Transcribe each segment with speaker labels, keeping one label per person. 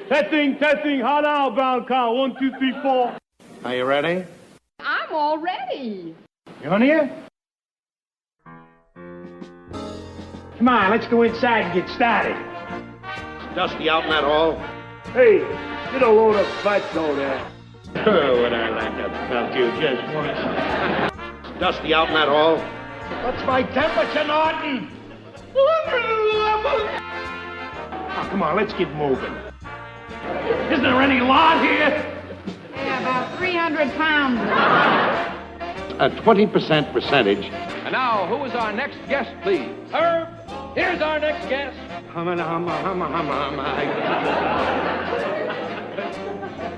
Speaker 1: Testing. How now, brown cow? 1, 2, 3, 4.
Speaker 2: Are you ready?
Speaker 3: I'm all ready.
Speaker 2: You on here?
Speaker 1: Come on, let's go inside and get started.
Speaker 2: Dusty out in that hall?
Speaker 1: Hey, get a load of fatso there.
Speaker 2: Oh, would I like to melt you just once. Dusty out in that hall?
Speaker 1: What's my temperature, Norton? Oh, come on, let's get moving. Isn't there any lot here?
Speaker 3: Yeah, about 300 pounds.
Speaker 2: A 20% percentage.
Speaker 4: And now, who is our next guest, please? Herb, here's our next guest.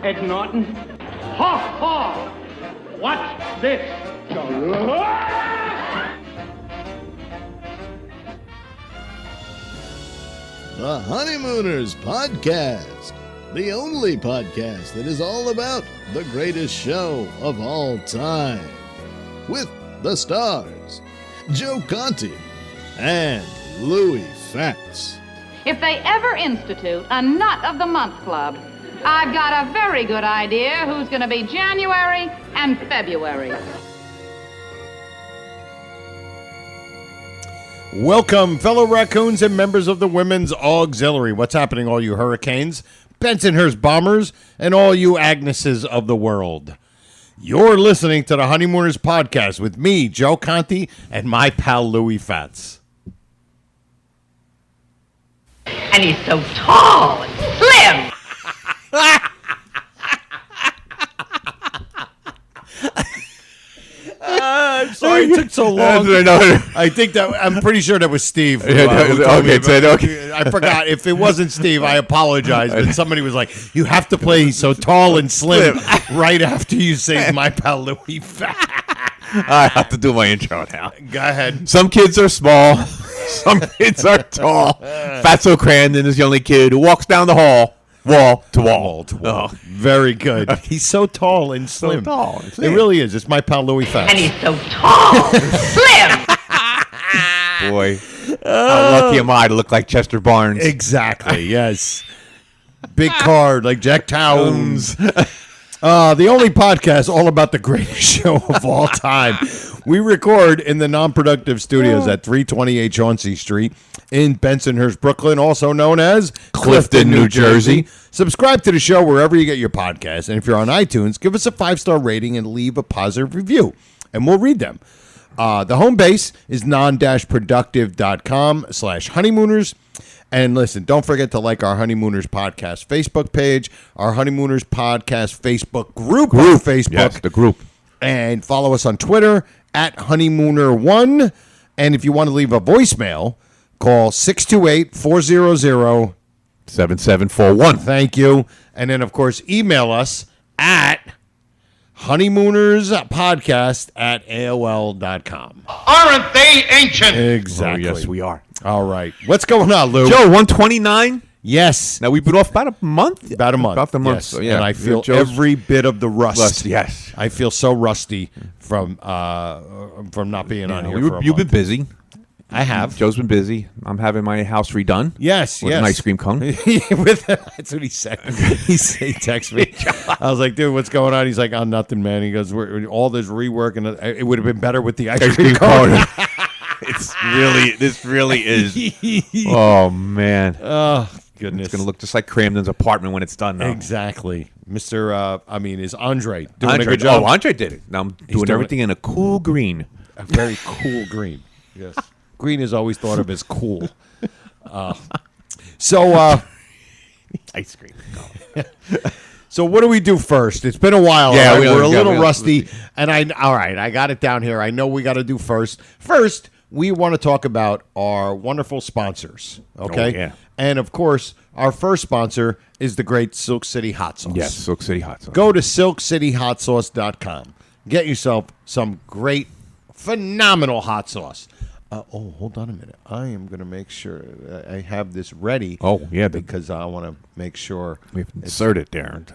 Speaker 1: Ed Norton. Ha ha! What's this?
Speaker 5: The Honeymooners Podcast, the only podcast that is all about the greatest show of all time. With the stars, Joe Conti and Louis Fatts.
Speaker 3: If they ever institute a Nut of the Month Club, I've got a very good idea who's going to be January and February.
Speaker 6: Welcome, fellow raccoons and members of the Women's Auxiliary. What's happening, all you hurricanes, Bensonhurst bombers, and all you Agneses of the world? You're listening to the Honeymooners Podcast with me, Joe Conti, and my pal Louis Fatts.
Speaker 3: And he's so tall and slim.
Speaker 6: I'm sorry it took so long. I think I'm pretty sure that was Steve.
Speaker 7: Okay.
Speaker 6: I forgot. If it wasn't Steve, I apologize. But somebody was like, you have to play so tall and slim right after you say my pal Louis Fatts.
Speaker 7: I have to do my intro now.
Speaker 6: Go ahead.
Speaker 7: Some kids are small. Some kids are tall. Fatso Crandon is the only kid who walks down the hall, wall to wall.
Speaker 6: Oh, very good. He's so tall and slim.
Speaker 7: So tall and
Speaker 6: It
Speaker 7: slim.
Speaker 6: really is. It's my pal Louis Fatts.
Speaker 3: And he's so tall and slim.
Speaker 7: Boy, how lucky am I to look like Chester Barnes?
Speaker 6: Exactly. Yes. Big card like Jack Towns. The only podcast all about the greatest show of all time. We record in the Non-Productive Studios at 328 Chauncey Street in Bensonhurst, Brooklyn, also known as
Speaker 7: Clifton, New Jersey.
Speaker 6: Subscribe to the show wherever you get your podcasts. And if you're on iTunes, give us a 5-star rating and leave a positive review, and we'll read them. The home base is Non-Productive.com/honeymooners. And listen, don't forget to like our Honeymooners Podcast Facebook page, our Honeymooners Podcast Facebook group on Facebook.
Speaker 7: Yes, the group.
Speaker 6: And follow us on Twitter at Honeymooner1. And if you want to leave a voicemail, call 628-400.
Speaker 7: 7741.
Speaker 6: Thank you. And then, of course, email us at honeymoonerspodcast@AOL.com.
Speaker 2: Aren't they ancient?
Speaker 6: Exactly.
Speaker 7: Oh, yes, we are.
Speaker 6: All right. What's going on, Lou?
Speaker 7: Joe, 129?
Speaker 6: Yes.
Speaker 7: Now, we've been off about a month?
Speaker 6: About a month.
Speaker 7: About the month.
Speaker 6: Yes.
Speaker 7: So, yeah.
Speaker 6: And I feel
Speaker 7: Joe's
Speaker 6: every bit of the rust.
Speaker 7: Yes.
Speaker 6: I feel so rusty from not being on here for a
Speaker 7: You've been
Speaker 6: month.
Speaker 7: busy.
Speaker 6: I have.
Speaker 7: Joe's been busy. I'm having my house redone.
Speaker 6: Yes,
Speaker 7: with
Speaker 6: yes.
Speaker 7: an ice cream cone.
Speaker 6: That's what he said. He texted me. I was like, dude, what's going on? He's like, oh, nothing, man. He goes, all this rework, and it would have been better with the ice cream cone.
Speaker 7: This really is. Oh, man.
Speaker 6: Oh, goodness.
Speaker 7: It's going to look just like Cramden's apartment when it's done now.
Speaker 6: Exactly. Is Andre doing a good
Speaker 7: Oh,
Speaker 6: job?
Speaker 7: Andre did it. Now I'm doing
Speaker 6: doing
Speaker 7: everything in a cool green.
Speaker 6: A very cool green. Yes. Green is always thought of as cool.
Speaker 7: Ice cream.
Speaker 6: So what do we do first? It's been a while.
Speaker 7: Yeah,
Speaker 6: all right?
Speaker 7: we
Speaker 6: We're a
Speaker 7: don't-
Speaker 6: little
Speaker 7: yeah,
Speaker 6: rusty. And I got it down here. I know we got to do first. First, we want to talk about our wonderful sponsors. Okay.
Speaker 7: Oh, yeah.
Speaker 6: And of course, our first sponsor is the great Silk City Hot Sauce.
Speaker 7: Yes, Silk City Hot Sauce.
Speaker 6: Go to silkcityhotsauce.com. Get yourself some great, phenomenal hot sauce. Hold on a minute. I am going to make sure that I have this ready.
Speaker 7: Oh, yeah.
Speaker 6: Because I want to make sure.
Speaker 7: We have to insert it there at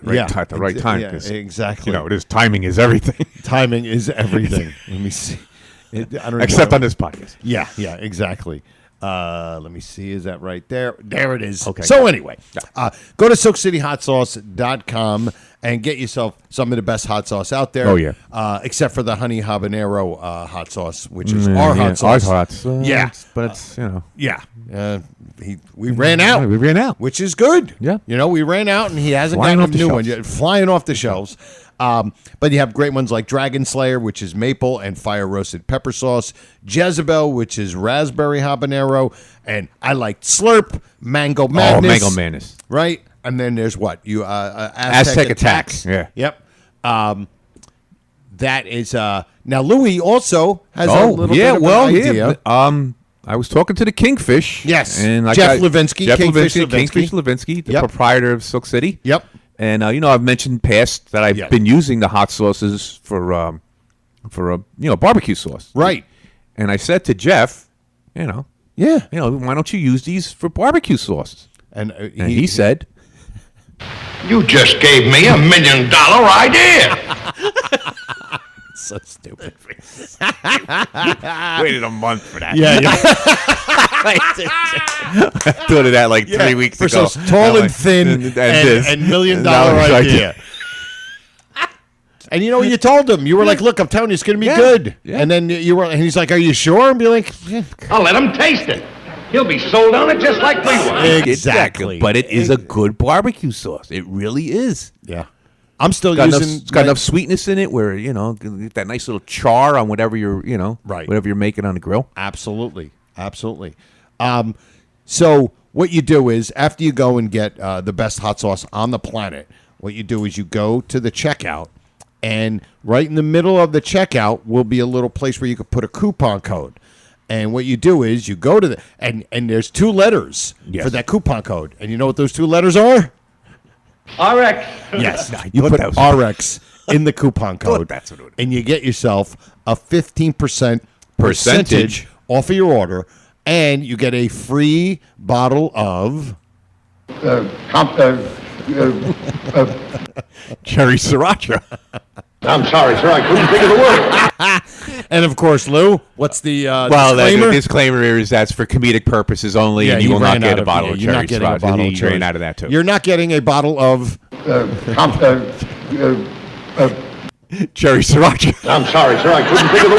Speaker 7: the right time.
Speaker 6: Yeah, exactly.
Speaker 7: You know, timing is everything.
Speaker 6: Timing is everything. Let me see. I don't
Speaker 7: Except
Speaker 6: know.
Speaker 7: on this podcast.
Speaker 6: Yeah, exactly. Let me see. Is that right there? There it is.
Speaker 7: Okay.
Speaker 6: So anyway, go to SilkCityHotSauce.com and get yourself some of the best hot sauce out there.
Speaker 7: Oh, yeah.
Speaker 6: Except for the honey habanero hot sauce, which is our hot sauce.
Speaker 7: Our hot.
Speaker 6: Yeah.
Speaker 7: But it's,
Speaker 6: Yeah. We ran out.
Speaker 7: We ran out.
Speaker 6: Which is good.
Speaker 7: Yeah.
Speaker 6: We ran out, and he hasn't
Speaker 7: Flying
Speaker 6: gotten
Speaker 7: off
Speaker 6: a
Speaker 7: the
Speaker 6: new one
Speaker 7: shelves.
Speaker 6: yet. Flying off the shelves. But you have great ones like Dragon Slayer, which is maple and fire roasted pepper sauce. Jezebel, which is raspberry habanero. And I like Slurp, Mango Madness.
Speaker 7: Oh, Mango Madness.
Speaker 6: Right? And then there's what?
Speaker 7: Aztec Attacks. Yeah.
Speaker 6: Yep. That is now Louis also has a little bit of an idea.
Speaker 7: I was talking to the Kingfish.
Speaker 6: Yes.
Speaker 7: And
Speaker 6: Jeff Levinsky, Kingfish
Speaker 7: Kingfish Levinsky, the proprietor of Silk City.
Speaker 6: Yep.
Speaker 7: And I've mentioned past that I've been using the hot sauces for barbecue sauce.
Speaker 6: Right.
Speaker 7: And I said to Jeff,
Speaker 6: Yeah.
Speaker 7: why don't you use these for barbecue sauces?
Speaker 6: And
Speaker 7: he said,
Speaker 2: You just gave me $1 million idea.
Speaker 6: so stupid.
Speaker 7: waited a month for that.
Speaker 6: Yeah.
Speaker 7: I thought of that like 3 weeks
Speaker 6: for
Speaker 7: ago.
Speaker 6: so tall and thin and $1 million idea. And you told him, you were like, look, I'm telling you, it's going to be good.
Speaker 7: Yeah.
Speaker 6: And then and he's like, are you sure? And be like, yeah.
Speaker 1: I'll let him taste it. He'll be sold on it just like we were.
Speaker 6: Exactly.
Speaker 7: But it is a good barbecue sauce. It really is.
Speaker 6: Yeah. I'm still
Speaker 7: It's got enough sweetness in it where, get that nice little char on whatever you're,
Speaker 6: Right.
Speaker 7: whatever you're making on the grill.
Speaker 6: Absolutely. So what you do is after you go and get the best hot sauce on the planet, what you do is you go to the checkout, and right in the middle of the checkout will be a little place where you could put a coupon code. And what you do is you go to and there's 2 letters for that coupon code. And you know what those 2 letters are?
Speaker 1: RX.
Speaker 6: Yes. You put RX in the coupon code.
Speaker 7: That's what it is.
Speaker 6: And you get yourself a 15%
Speaker 7: Percentage
Speaker 6: off of your order. And you get a free bottle of
Speaker 7: Cherry Sriracha.
Speaker 2: I'm sorry, sir. I couldn't think of the word.
Speaker 6: And of course, Lou, what's the
Speaker 7: The
Speaker 6: disclaimer?
Speaker 7: disclaimer is that's for comedic purposes only, and you will not get a bottle of
Speaker 6: you're
Speaker 7: Cherry
Speaker 6: not getting a
Speaker 7: Sriracha.
Speaker 6: bottle of
Speaker 7: You
Speaker 6: cherry.
Speaker 7: ran out of that too.
Speaker 6: You're not getting a bottle of
Speaker 7: Cherry Sriracha.
Speaker 2: I'm sorry, sir. I couldn't think of the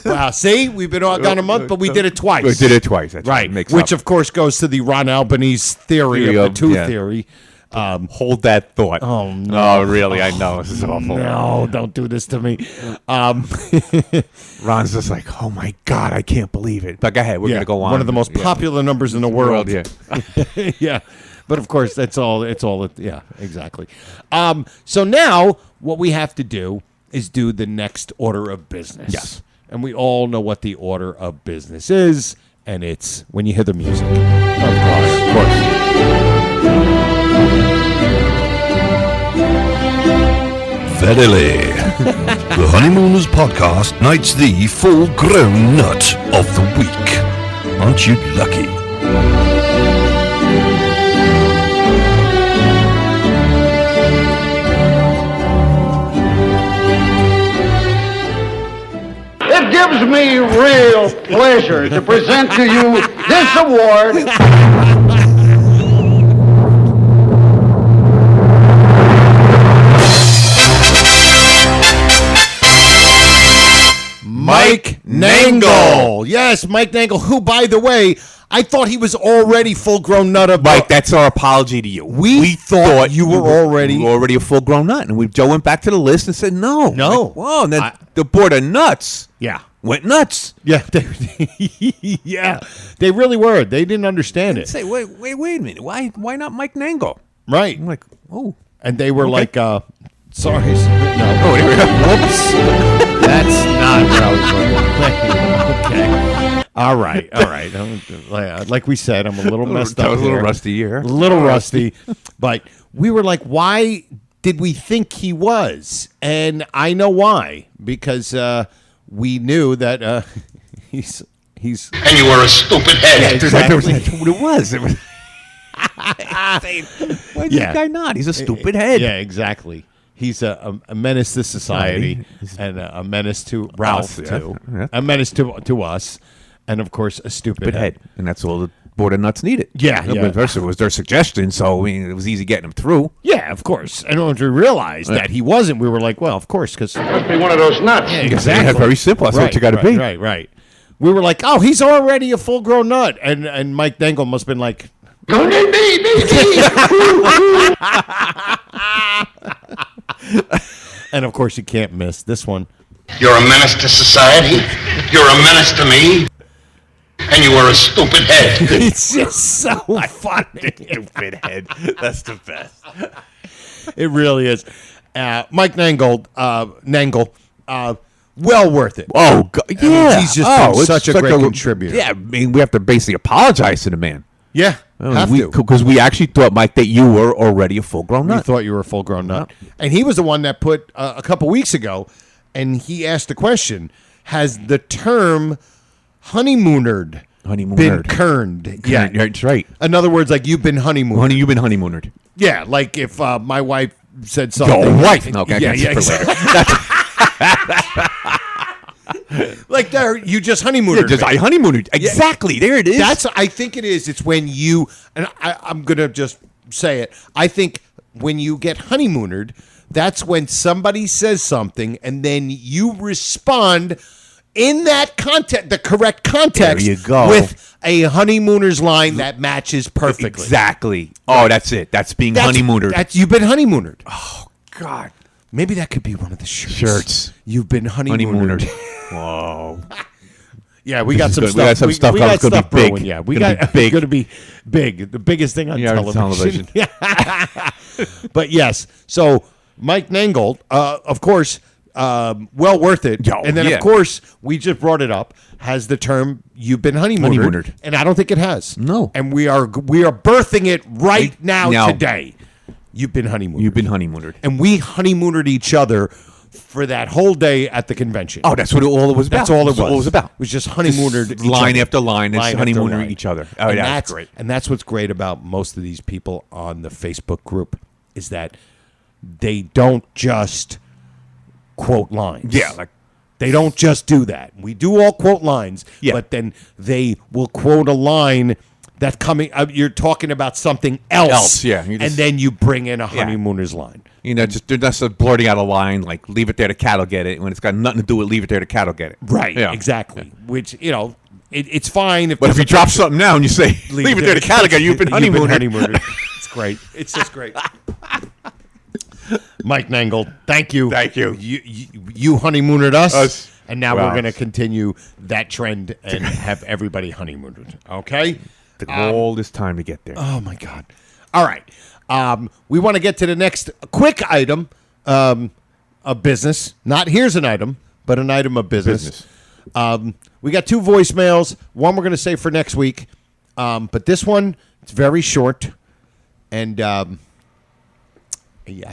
Speaker 2: word.
Speaker 6: wow. See, we've been gone a month, but we did it twice.
Speaker 7: We did it twice. That's
Speaker 6: right?
Speaker 7: Makes
Speaker 6: Which,
Speaker 7: up.
Speaker 6: of course, goes to the Ron Albanese theory of the tooth theory.
Speaker 7: Hold that thought.
Speaker 6: Oh, no.
Speaker 7: Oh, really? I know. This is awful.
Speaker 6: No, don't do this to me.
Speaker 7: Ron's just like, oh, my God, I can't believe it. But go ahead. We're going to go on.
Speaker 6: One of the most popular numbers in the world.
Speaker 7: Yeah.
Speaker 6: Yeah. But of course, yeah, exactly. So now what we have to do is do the next order of business.
Speaker 7: Yes.
Speaker 6: And we all know what the order of business is, and it's when you hear the music.
Speaker 7: Of course.
Speaker 8: Verily, the Honeymooners podcast knights the full-grown nut of the week. Aren't you lucky?
Speaker 2: It gives me real pleasure to present to you this award.
Speaker 6: Mike Nangle. Yes, Mike Nangle, who, by the way, I thought he was already full-grown nut of
Speaker 7: Mike, that's our apology to you.
Speaker 6: We thought you were already
Speaker 7: a full-grown nut, and Joe went back to the list and said no.
Speaker 6: No.
Speaker 7: Like, whoa, and then the board of nuts went nuts.
Speaker 6: Yeah, yeah, they really were. They didn't understand it.
Speaker 7: Say, wait a minute. Why not Mike Nangle?
Speaker 6: Right.
Speaker 7: I'm like, oh.
Speaker 6: And they were like, sorry. No.
Speaker 7: Oh, here we go.
Speaker 6: Whoops. That's not where I was going. Okay. All right. Like we said, I'm a little messed up.
Speaker 7: That was a little
Speaker 6: here.
Speaker 7: rusty here.
Speaker 6: A little rusty. But we were like, why did we think he was? And I know why. Because we knew that he's.
Speaker 2: And you were a stupid head.
Speaker 6: Yeah, exactly.
Speaker 7: That's what it was. It was why is this guy not? He's a stupid head.
Speaker 6: Yeah, exactly. He's a menace to society and a menace to Ralph, too.
Speaker 7: Yeah.
Speaker 6: A menace to us. and of course a stupid head.
Speaker 7: And that's all the Board of Nuts needed.
Speaker 6: Yeah.
Speaker 7: It was their suggestion, so I mean, it was easy getting them through.
Speaker 6: Yeah, of course. And once we realized that he wasn't, we were like, well, of course, because
Speaker 2: Must be one of those nuts.
Speaker 6: exactly.
Speaker 7: Very simple. That's what you got to be.
Speaker 6: Right. We were like, oh, he's already a full-grown nut, and Mike Dangle must have been like, and of course you can't miss this one.
Speaker 9: You're a menace to society. You're a menace to me. And you are a stupid head.
Speaker 6: It's just so funny.
Speaker 7: Stupid head. That's the best.
Speaker 6: It really is. Mike Nangle, well worth it.
Speaker 7: Oh, God.
Speaker 6: I mean, he's just been such a great contributor.
Speaker 7: Yeah, I mean, we have to basically apologize to the man.
Speaker 6: Yeah,
Speaker 7: Because we actually thought, Mike, that you were already a full-grown
Speaker 6: We
Speaker 7: nut.
Speaker 6: thought you were a full-grown nut. And he was the one that put, a couple weeks ago, and he asked the question, has the term honeymoonered been kerned? Yeah,
Speaker 7: That's right.
Speaker 6: In other words, like you've been honeymoonered.
Speaker 7: You've been honeymoonered.
Speaker 6: Yeah, like if my wife said something.
Speaker 7: Your wife. No, okay,
Speaker 6: yeah,
Speaker 7: exactly.
Speaker 6: Like there, you just honeymoonered.
Speaker 7: Yeah, I honeymoonered. Exactly. There it is.
Speaker 6: I think it is. It's when you, and I'm going to just say it. I think when you get honeymoonered, that's when somebody says something and then you respond in that context, the correct context,
Speaker 7: There you go.
Speaker 6: with a honeymooner's line that matches perfectly.
Speaker 7: Exactly. Oh, that's it. That's being honeymoonered.
Speaker 6: You've been honeymoonered.
Speaker 7: Oh, God.
Speaker 6: Maybe that could be one of the
Speaker 7: Shirts.
Speaker 6: You've been honeymoonered.
Speaker 7: Whoa.
Speaker 6: Yeah, we got some
Speaker 7: good.
Speaker 6: stuff.
Speaker 7: We got some stuff
Speaker 6: got
Speaker 7: gonna be
Speaker 6: stuff
Speaker 7: big.
Speaker 6: brewing. Yeah, we
Speaker 7: Gonna
Speaker 6: got
Speaker 7: be big.
Speaker 6: going to be big. The biggest thing on television. But yes, so Mike Nangle, of course, well worth it. And then, of course, we just brought it up, has the term "you've been honeymoonered," and I don't think it has.
Speaker 7: No.
Speaker 6: And we are birthing it right now today. You've been honeymoonered.
Speaker 7: You've been honeymoonered.
Speaker 6: And we honeymoonered each other for that whole day at the convention.
Speaker 7: Oh, that's what all it was about.
Speaker 6: That's all it was.
Speaker 7: It was about.
Speaker 6: It was just honeymoonered
Speaker 7: line after line. It's honeymooning each other. Oh,
Speaker 6: and
Speaker 7: that's great.
Speaker 6: And that's what's great about most of these people on the Facebook group is that they don't just quote lines.
Speaker 7: Yeah, like
Speaker 6: they don't just do that. We do all quote lines, but then they will quote a line that you're talking about something else,
Speaker 7: and
Speaker 6: then you bring in a honeymooner's line.
Speaker 7: You know, they're just blurting out a line like "Leave it there, the cat'll get it." When it's got nothing to do with "Leave it there, the cat'll get it."
Speaker 6: Right.
Speaker 7: Yeah.
Speaker 6: Exactly. Which it's fine if.
Speaker 7: But if you drop something now and you say "Leave it there, the cat'll get it," you've been honeymoonered.
Speaker 6: It's great. It's just great. Mike Nangle, thank you.
Speaker 7: Thank you.
Speaker 6: You honeymoonered us. And now
Speaker 7: Well,
Speaker 6: we're going to continue that trend and have everybody honeymooned. Okay?
Speaker 7: Took all this time to get there.
Speaker 6: Oh, my God. All right. We want to get to the next quick item of business. Not here's an item, but an item of business. We got 2 voicemails. One we're going to save for next week. But this one, it's very short. And I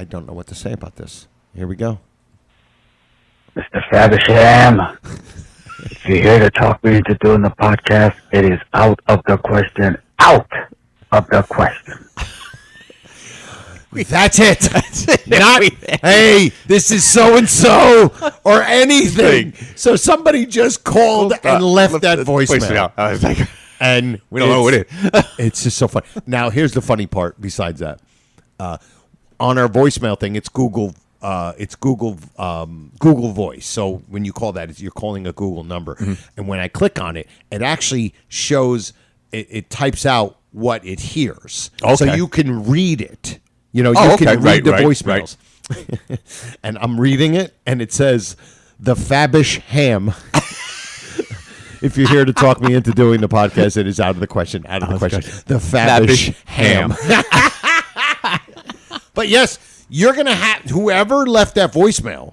Speaker 6: don't know what to say about this. Here we go.
Speaker 10: Mr. Fabersham, if you're here to talk me into doing the podcast, it is out of the question. Out of the question.
Speaker 6: That's it. Not, hey, this is so-and-so or anything. So somebody just called and left that voicemail.
Speaker 7: I was like,
Speaker 6: and
Speaker 7: we don't know what it is.
Speaker 6: It's just so funny. Now, here's the funny part besides that. On our voicemail thing, it's Google Voice. So when you call that, you're calling a Google number. Mm-hmm. And when I click on it, it actually shows, it types out what it hears. Okay. So you can read it. You know, you can read the voicemails. Right. And I'm reading it, and it says, "The Fabish Ham." If you're here to talk me into doing the podcast, it is out of the question. Out of the question. The Fabish Ham. But yes, you're going to have, whoever left that voicemail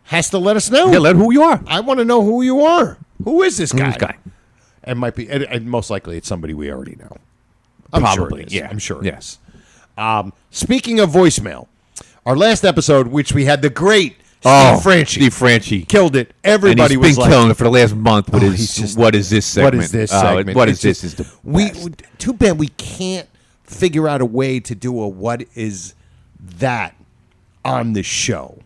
Speaker 6: has to let us know.
Speaker 7: Yeah, let who you are.
Speaker 6: I want to know who you are. Who is this guy?
Speaker 7: Who's this guy?
Speaker 6: And might be, and most likely it's somebody we already know.
Speaker 7: Probably,
Speaker 6: sure I'm sure it is. Speaking of voicemail, our last episode, which we had the great Steve
Speaker 7: Franchi.
Speaker 6: Killed it. Everybody
Speaker 7: and he's
Speaker 6: was
Speaker 7: been killing it for the last month with his, what is this segment?
Speaker 6: What is this segment?
Speaker 7: What is this? Is the best.
Speaker 6: Too bad we can't figure out a way to do a what is that on the show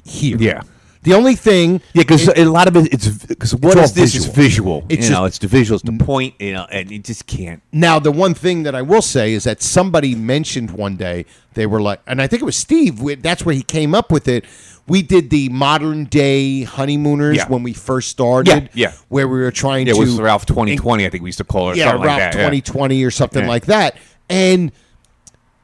Speaker 6: here.
Speaker 7: Yeah.
Speaker 6: The only thing,
Speaker 7: because a lot of it's because what
Speaker 6: all
Speaker 7: is this?
Speaker 6: visual.
Speaker 7: It's visual.
Speaker 6: It's
Speaker 7: It's the visual. It's the point. And you just can't.
Speaker 6: Now, the one thing that I will say is that somebody mentioned one day, they were like, and I think it was Steve, that's where he came up with it. We did the modern day honeymooners when we first started.
Speaker 7: Yeah.
Speaker 6: Where we were trying to.
Speaker 7: It was Ralph 2020, I think we used to call it.
Speaker 6: Yeah,
Speaker 7: something
Speaker 6: Ralph
Speaker 7: like that.
Speaker 6: 2020 or something like that. And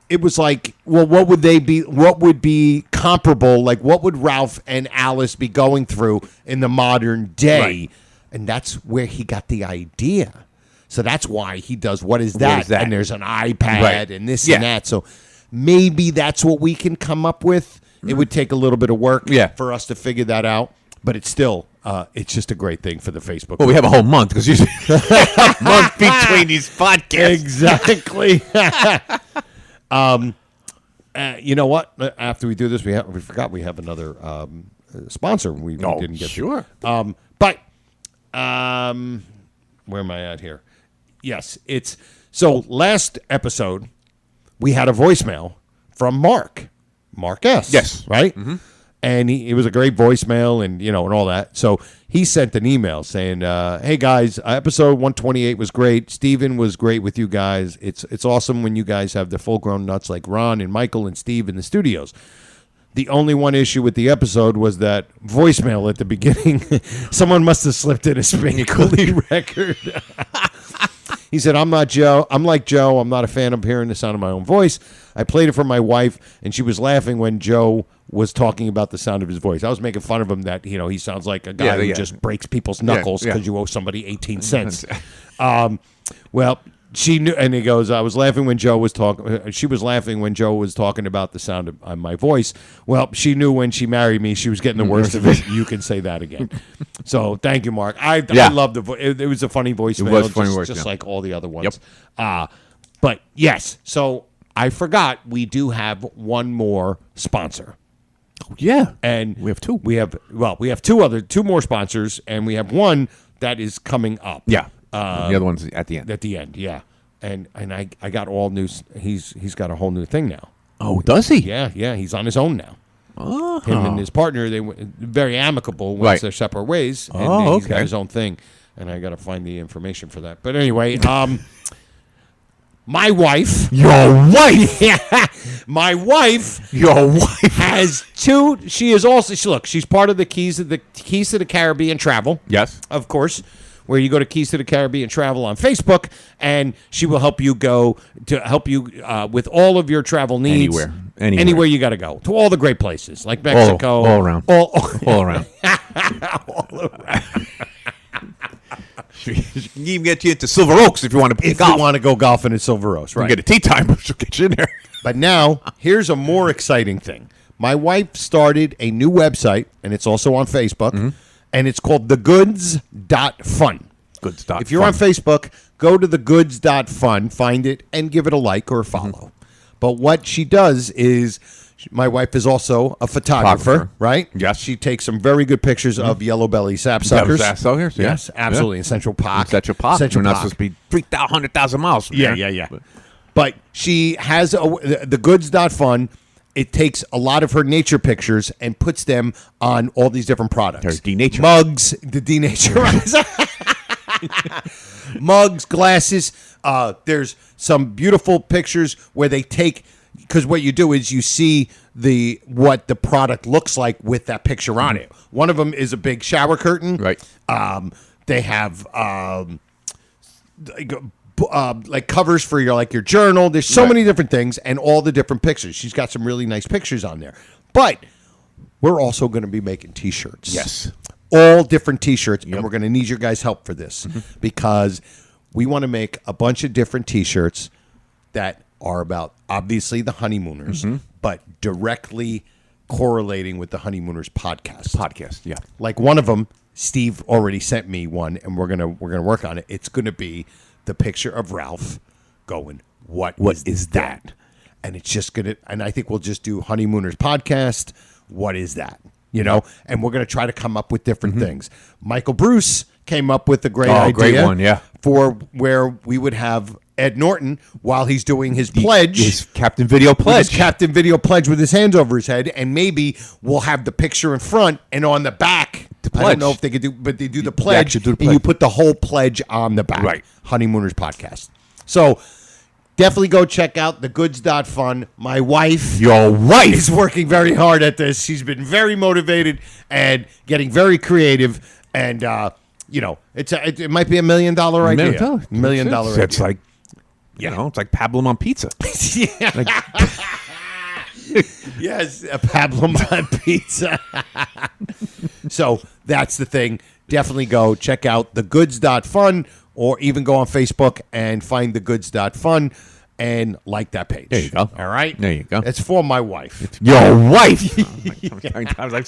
Speaker 6: it was like, well, what would they be? What would be comparable? Like, what would Ralph and Alice be going through in the modern day?
Speaker 7: Right.
Speaker 6: And that's where he got the idea. So that's why he does What Is That? And there's an iPad and this and that. So maybe that's what we can come up with. It would take a little bit of work for us to figure that out. But it's still, it's just a great thing for the Facebook.
Speaker 7: Well, we have a whole month because usually a month between these podcasts.
Speaker 6: Exactly. You know what? After we do this, we forgot we have another sponsor. We didn't get
Speaker 7: sure.
Speaker 6: But where am I at here? Yes, it's so. Last episode, we had a voicemail from Mark S.
Speaker 7: Yes.
Speaker 6: Right. Mm-hmm. And it was a great voicemail, and and all that. So he sent an email saying, "Hey guys, episode 128 was great. Steven was great with you guys. It's awesome when you guys have the full-grown nuts like Ron and Michael and Steve in the studios. The only one issue with the episode was that voicemail at the beginning. Someone must have slipped in a Spinkley record." He said, I'm like Joe. I'm not a fan of hearing the sound of my own voice. I played it for my wife, and she was laughing when Joe was talking about the sound of his voice. I was making fun of him that, he sounds like a guy who just breaks people's knuckles because you owe somebody 18 cents. Well, she knew, and he goes, I was laughing when Joe was talking. She was laughing when Joe was talking about the sound of my voice. Well, she knew when she married me, she was getting the worst of it. You can say that again. So thank you, Mark. I love the voice. It was a funny voicemail.
Speaker 7: It was funny
Speaker 6: just like all the other ones. Yep. But yes, so I forgot we do have one more sponsor.
Speaker 7: Yeah,
Speaker 6: and
Speaker 7: we have two.
Speaker 6: We have two more sponsors, and we have one that is coming up.
Speaker 7: Yeah. The other one's at the end.
Speaker 6: At the end, yeah. And I got all new. He's got a whole new thing now.
Speaker 7: Oh, does he?
Speaker 6: Yeah. He's on his own now.
Speaker 7: Oh.
Speaker 6: Him and his partner, they were very amicable once they're separate ways. And he's got his own thing. And I got to find the information for that. But anyway, my wife.
Speaker 7: Your wife?
Speaker 6: Yeah. My wife.
Speaker 7: Your wife
Speaker 6: has two. She is also. She's part of the Keys to the Caribbean travel.
Speaker 7: Yes.
Speaker 6: Of course. Where you go to Keys to the Caribbean Travel on Facebook, and she will help you with all of your travel needs. Anywhere you got to go. To all the great places, like Mexico.
Speaker 7: All around.
Speaker 6: All
Speaker 7: around. All around. She can even get you into Silver Oaks if you want to play golf.
Speaker 6: You want to go golfing in Silver Oaks, right?
Speaker 7: You get a tea time, she'll get you in there.
Speaker 6: But now, here's a more exciting thing. My wife started a new website, and it's also on Facebook, and it's called thegoods.fun.
Speaker 7: Goods.fun.
Speaker 6: If you're on Facebook, go to thegoods.fun, find it, and give it a like or a follow. But what she does is, my wife is also a photographer, right?
Speaker 7: Yes.
Speaker 6: She takes some very good pictures of yellow belly sapsuckers.
Speaker 7: Sapsuckers, yeah.
Speaker 6: Yes, absolutely. In Central Park.
Speaker 7: Central Park. We're not supposed to be 100,000 miles from there.
Speaker 6: Yeah. But she has the goods.fun. It takes a lot of her nature pictures and puts them on all these different products.
Speaker 7: Her denature.
Speaker 6: Mugs, the denaturizer. Mugs, glasses. There's some beautiful pictures where they take, because what you do is you see what the product looks like with that picture on it. One of them is a big shower curtain.
Speaker 7: Right.
Speaker 6: They have like covers for your journal. There's so many different things and all the different pictures. She's got some really nice pictures on there. But we're also going to be making T-shirts.
Speaker 7: Yes.
Speaker 6: All different T-shirts, and we're going to need your guys' help for this because we want to make a bunch of different T-shirts that are about, obviously, the Honeymooners, but directly correlating with the Honeymooners podcast.
Speaker 7: Yeah.
Speaker 6: Like one of them, Steve already sent me one, and we're gonna work on it. It's gonna be the picture of Ralph going, what is that? And it's just gonna, and I think we'll just do Honeymooners podcast. What is that? And we're gonna try to come up with different things. Michael Bruce came up with a great idea.
Speaker 7: Great one, yeah.
Speaker 6: For where we would have Ed Norton while he's doing his pledge.
Speaker 7: His Captain Video pledge.
Speaker 6: His Captain Video pledge with his hands over his head, and maybe we'll have the picture in front and on the back. I don't know if they could do, but they do the pledge, and you put the whole pledge on the back.
Speaker 7: Right.
Speaker 6: Honeymooners podcast. So definitely go check out thegoods.fun. My wife.
Speaker 7: Your wife
Speaker 6: is working very hard at this. She's been very motivated and getting very creative. And, it might be $1 million idea. $1 million idea.
Speaker 7: It's like, it's like pablum on pizza.
Speaker 6: Yeah. Yes, a pablum on pizza. So that's the thing. Definitely go check out thegoods.fun or even go on Facebook and find thegoods.fun and like that page.
Speaker 7: There you go.
Speaker 6: All right?
Speaker 7: There you go.
Speaker 6: It's for my wife.
Speaker 7: Your wife.
Speaker 6: I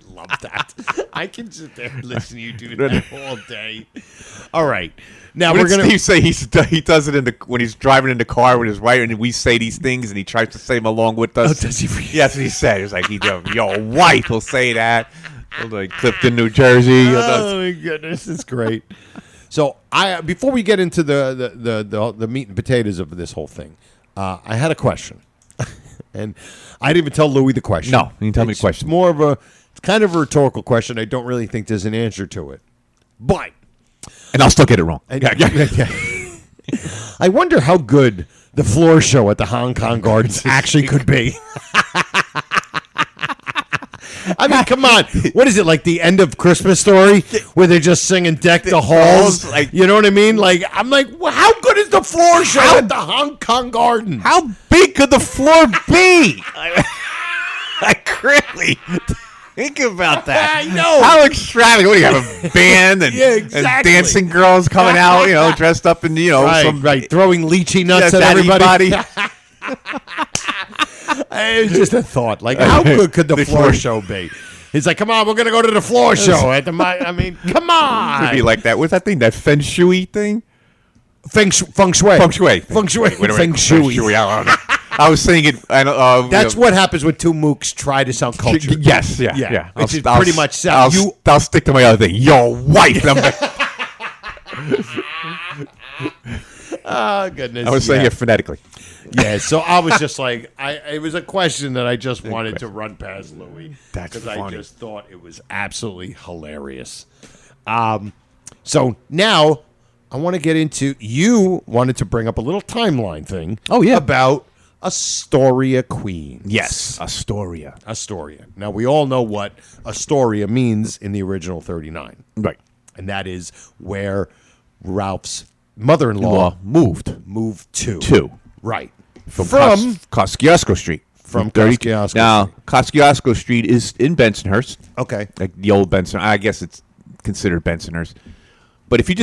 Speaker 6: love that. I can sit there and listen to you do that all day. All right. Now
Speaker 7: What
Speaker 6: we're
Speaker 7: did
Speaker 6: going to
Speaker 7: Steve say he does it when he's driving in the car with his wife, and we say these things, and he tries to say them along with us.
Speaker 6: Oh, does he really?
Speaker 7: Yeah, that's what he said. It's like your wife will say that. Like Clifton, New Jersey.
Speaker 6: Oh my goodness, it's great. So before we get into the meat and potatoes of this whole thing, I had a question, and I didn't even tell Louie the question.
Speaker 7: No, you didn't tell me the question.
Speaker 6: It's kind of a rhetorical question. I don't really think there's an answer to it, but.
Speaker 7: And I'll still get it wrong.
Speaker 6: I wonder how good the floor show at the Hong Kong Gardens actually could be. I mean, come on. What is it, like the end of Christmas Story where they're just singing Deck the Halls? You know what I mean? Like, I'm like, well, how good is the floor show at the Hong Kong Gardens?
Speaker 7: How big could the floor be? Like, really? Think about that.
Speaker 6: I know.
Speaker 7: How extravagant. What do you have, a band and, and dancing girls coming out, dressed up in,
Speaker 6: right, throwing lychee nuts at everybody. It was just a thought. Like, how good could the floor show be? He's like, come on, we're going to go to the floor show. I mean, come on.
Speaker 7: It'd be like that. What's that thing? That feng shui thing?
Speaker 6: Feng shui.
Speaker 7: Feng shui.
Speaker 6: Feng shui.
Speaker 7: Feng shui. I was saying it.
Speaker 6: That's what happens when two mooks try to sound cultured.
Speaker 7: Yes, yeah.
Speaker 6: Which is pretty much sound.
Speaker 7: I'll stick to my other thing. Your wife.
Speaker 6: Oh, goodness.
Speaker 7: I was saying it phonetically.
Speaker 6: Yeah, so I was just like, it was a question that I just wanted to run past Louie.
Speaker 7: That's funny.
Speaker 6: I just thought it was absolutely hilarious. So now I want to get into, you wanted to bring up a little timeline thing.
Speaker 7: Oh, yeah.
Speaker 6: About Astoria, Queens.
Speaker 7: Yes, Astoria.
Speaker 6: Now, we all know what Astoria means in the original 39.
Speaker 7: Right.
Speaker 6: And that is where Ralph's mother-in-law moved to. Right.
Speaker 7: From Kosciuszko Street.
Speaker 6: From Kosciuszko Street.
Speaker 7: Now, Kosciuszko Street is in Bensonhurst.
Speaker 6: Okay.
Speaker 7: Like the old Benson. I guess it's considered Bensonhurst. But if you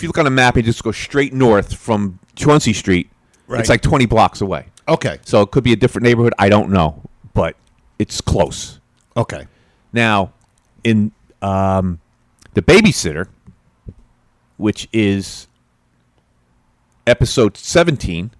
Speaker 7: look on a map and just go straight north from Chauncey Street, it's like 20 blocks away.
Speaker 6: Okay.
Speaker 7: So it could be a different neighborhood. I don't know. But it's close.
Speaker 6: Okay.
Speaker 7: Now, in The Babysitter, which is episode 17,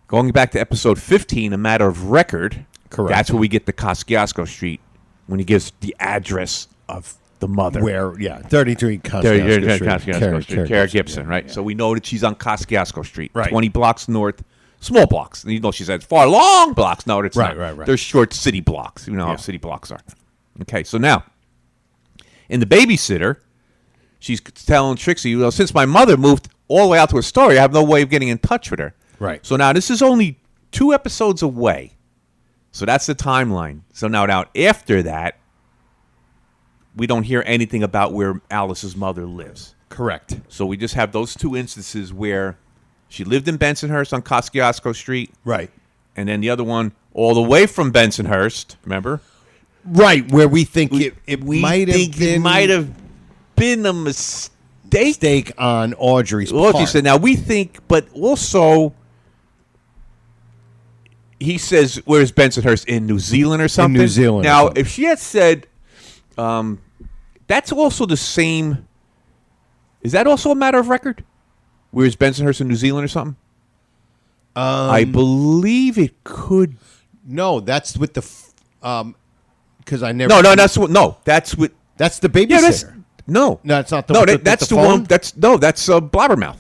Speaker 7: going back to episode 15, A Matter of Record.
Speaker 6: Correct.
Speaker 7: That's where we get the Kosciuszko Street when he gives the address of the mother.
Speaker 6: 33 Kosciuszko Street.
Speaker 7: Kara Gibson, right? So we know that she's on Kosciuszko Street,
Speaker 6: right.
Speaker 7: 20 blocks north, small blocks. You know, she said far long blocks. No, it's not.
Speaker 6: Right.
Speaker 7: They're short city blocks. You know how city blocks are. Okay, so now, in The Babysitter, she's telling Trixie, well, since my mother moved all the way out to Astoria, I have no way of getting in touch with her.
Speaker 6: Right.
Speaker 7: So now this is only 2 episodes away. So that's the timeline. So now after that, we don't hear anything about where Alice's mother lives.
Speaker 6: Correct.
Speaker 7: So we just have those 2 instances where she lived in Bensonhurst on Kosciuszko Street.
Speaker 6: Right.
Speaker 7: And then the other one all the way from Bensonhurst, remember?
Speaker 6: Right, where we think it might have
Speaker 7: been a mistake
Speaker 6: on Audrey's
Speaker 7: part.
Speaker 6: part.
Speaker 7: She said, now we think, but also he says, where's Bensonhurst? In New Zealand or something?
Speaker 6: In New Zealand.
Speaker 7: Now, if she had said, that's also the same, is that also a matter of record? Where's Bensonhurst in New Zealand or something? I believe it could.
Speaker 6: No, that's with the, because I never.
Speaker 7: That's the
Speaker 6: Babysitter.
Speaker 7: No,
Speaker 6: it's not the.
Speaker 7: That's the one. That's Blabbermouth.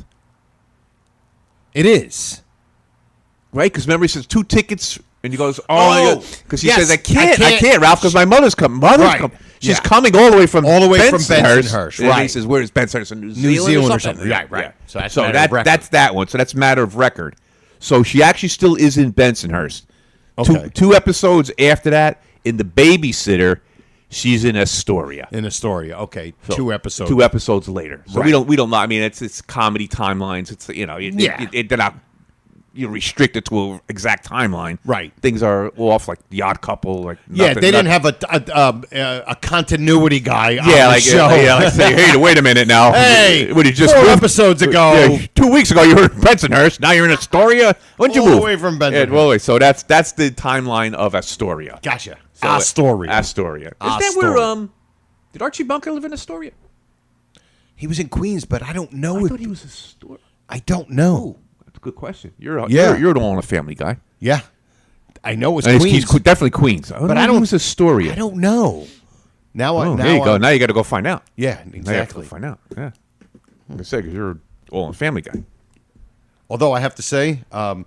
Speaker 6: It is.
Speaker 7: Right? Because remember, he says 2 tickets, and he goes, because he
Speaker 6: yes,
Speaker 7: says, I can't, Ralph, because my mother's coming. She's coming all the way from
Speaker 6: Bensonhurst.
Speaker 7: Right. He says, where is Bensonhurst? In New Zealand or something?
Speaker 6: Right.
Speaker 7: Yeah.
Speaker 6: So
Speaker 7: that's that one. So that's matter of record. So she actually still is in Bensonhurst.
Speaker 6: Okay.
Speaker 7: Two episodes after that, in The Babysitter, she's in Astoria.
Speaker 6: Okay.
Speaker 7: So
Speaker 6: 2 episodes.
Speaker 7: 2 episodes later. So
Speaker 6: Right.
Speaker 7: we don't know. I mean, it's comedy timelines. It's they're not restricted to an exact timeline.
Speaker 6: Right.
Speaker 7: Things are off, like The Odd Couple. Like
Speaker 6: They didn't have a continuity guy on the show.
Speaker 7: Like say, hey, wait a minute now.
Speaker 6: Hey,
Speaker 7: what, you just
Speaker 6: 4
Speaker 7: moved?
Speaker 6: episodes ago.
Speaker 7: 2 weeks ago, you were in Bensonhurst. Now you're in Astoria. When'd you
Speaker 6: All
Speaker 7: move?
Speaker 6: the way from Bensonhurst.
Speaker 7: wait, so that's the timeline of Astoria.
Speaker 6: Gotcha.
Speaker 7: So,
Speaker 6: Astoria.
Speaker 7: Is that where did Archie Bunker live in Astoria?
Speaker 6: He was in Queens, but I don't know.
Speaker 7: I thought he was Astoria.
Speaker 6: I don't know.
Speaker 7: That's a good question. You're the one, a family guy.
Speaker 6: Yeah, I know it's
Speaker 7: And
Speaker 6: Queens.
Speaker 7: he's definitely Queens.
Speaker 6: But I don't.
Speaker 7: He was Astoria.
Speaker 6: I don't know. Now,
Speaker 7: there you go. Now you got to go find out.
Speaker 6: Yeah,
Speaker 7: Now you have to
Speaker 6: exactly.
Speaker 7: go find out. Yeah. Like I said, because you're all in family guy.
Speaker 6: Although I have to say, what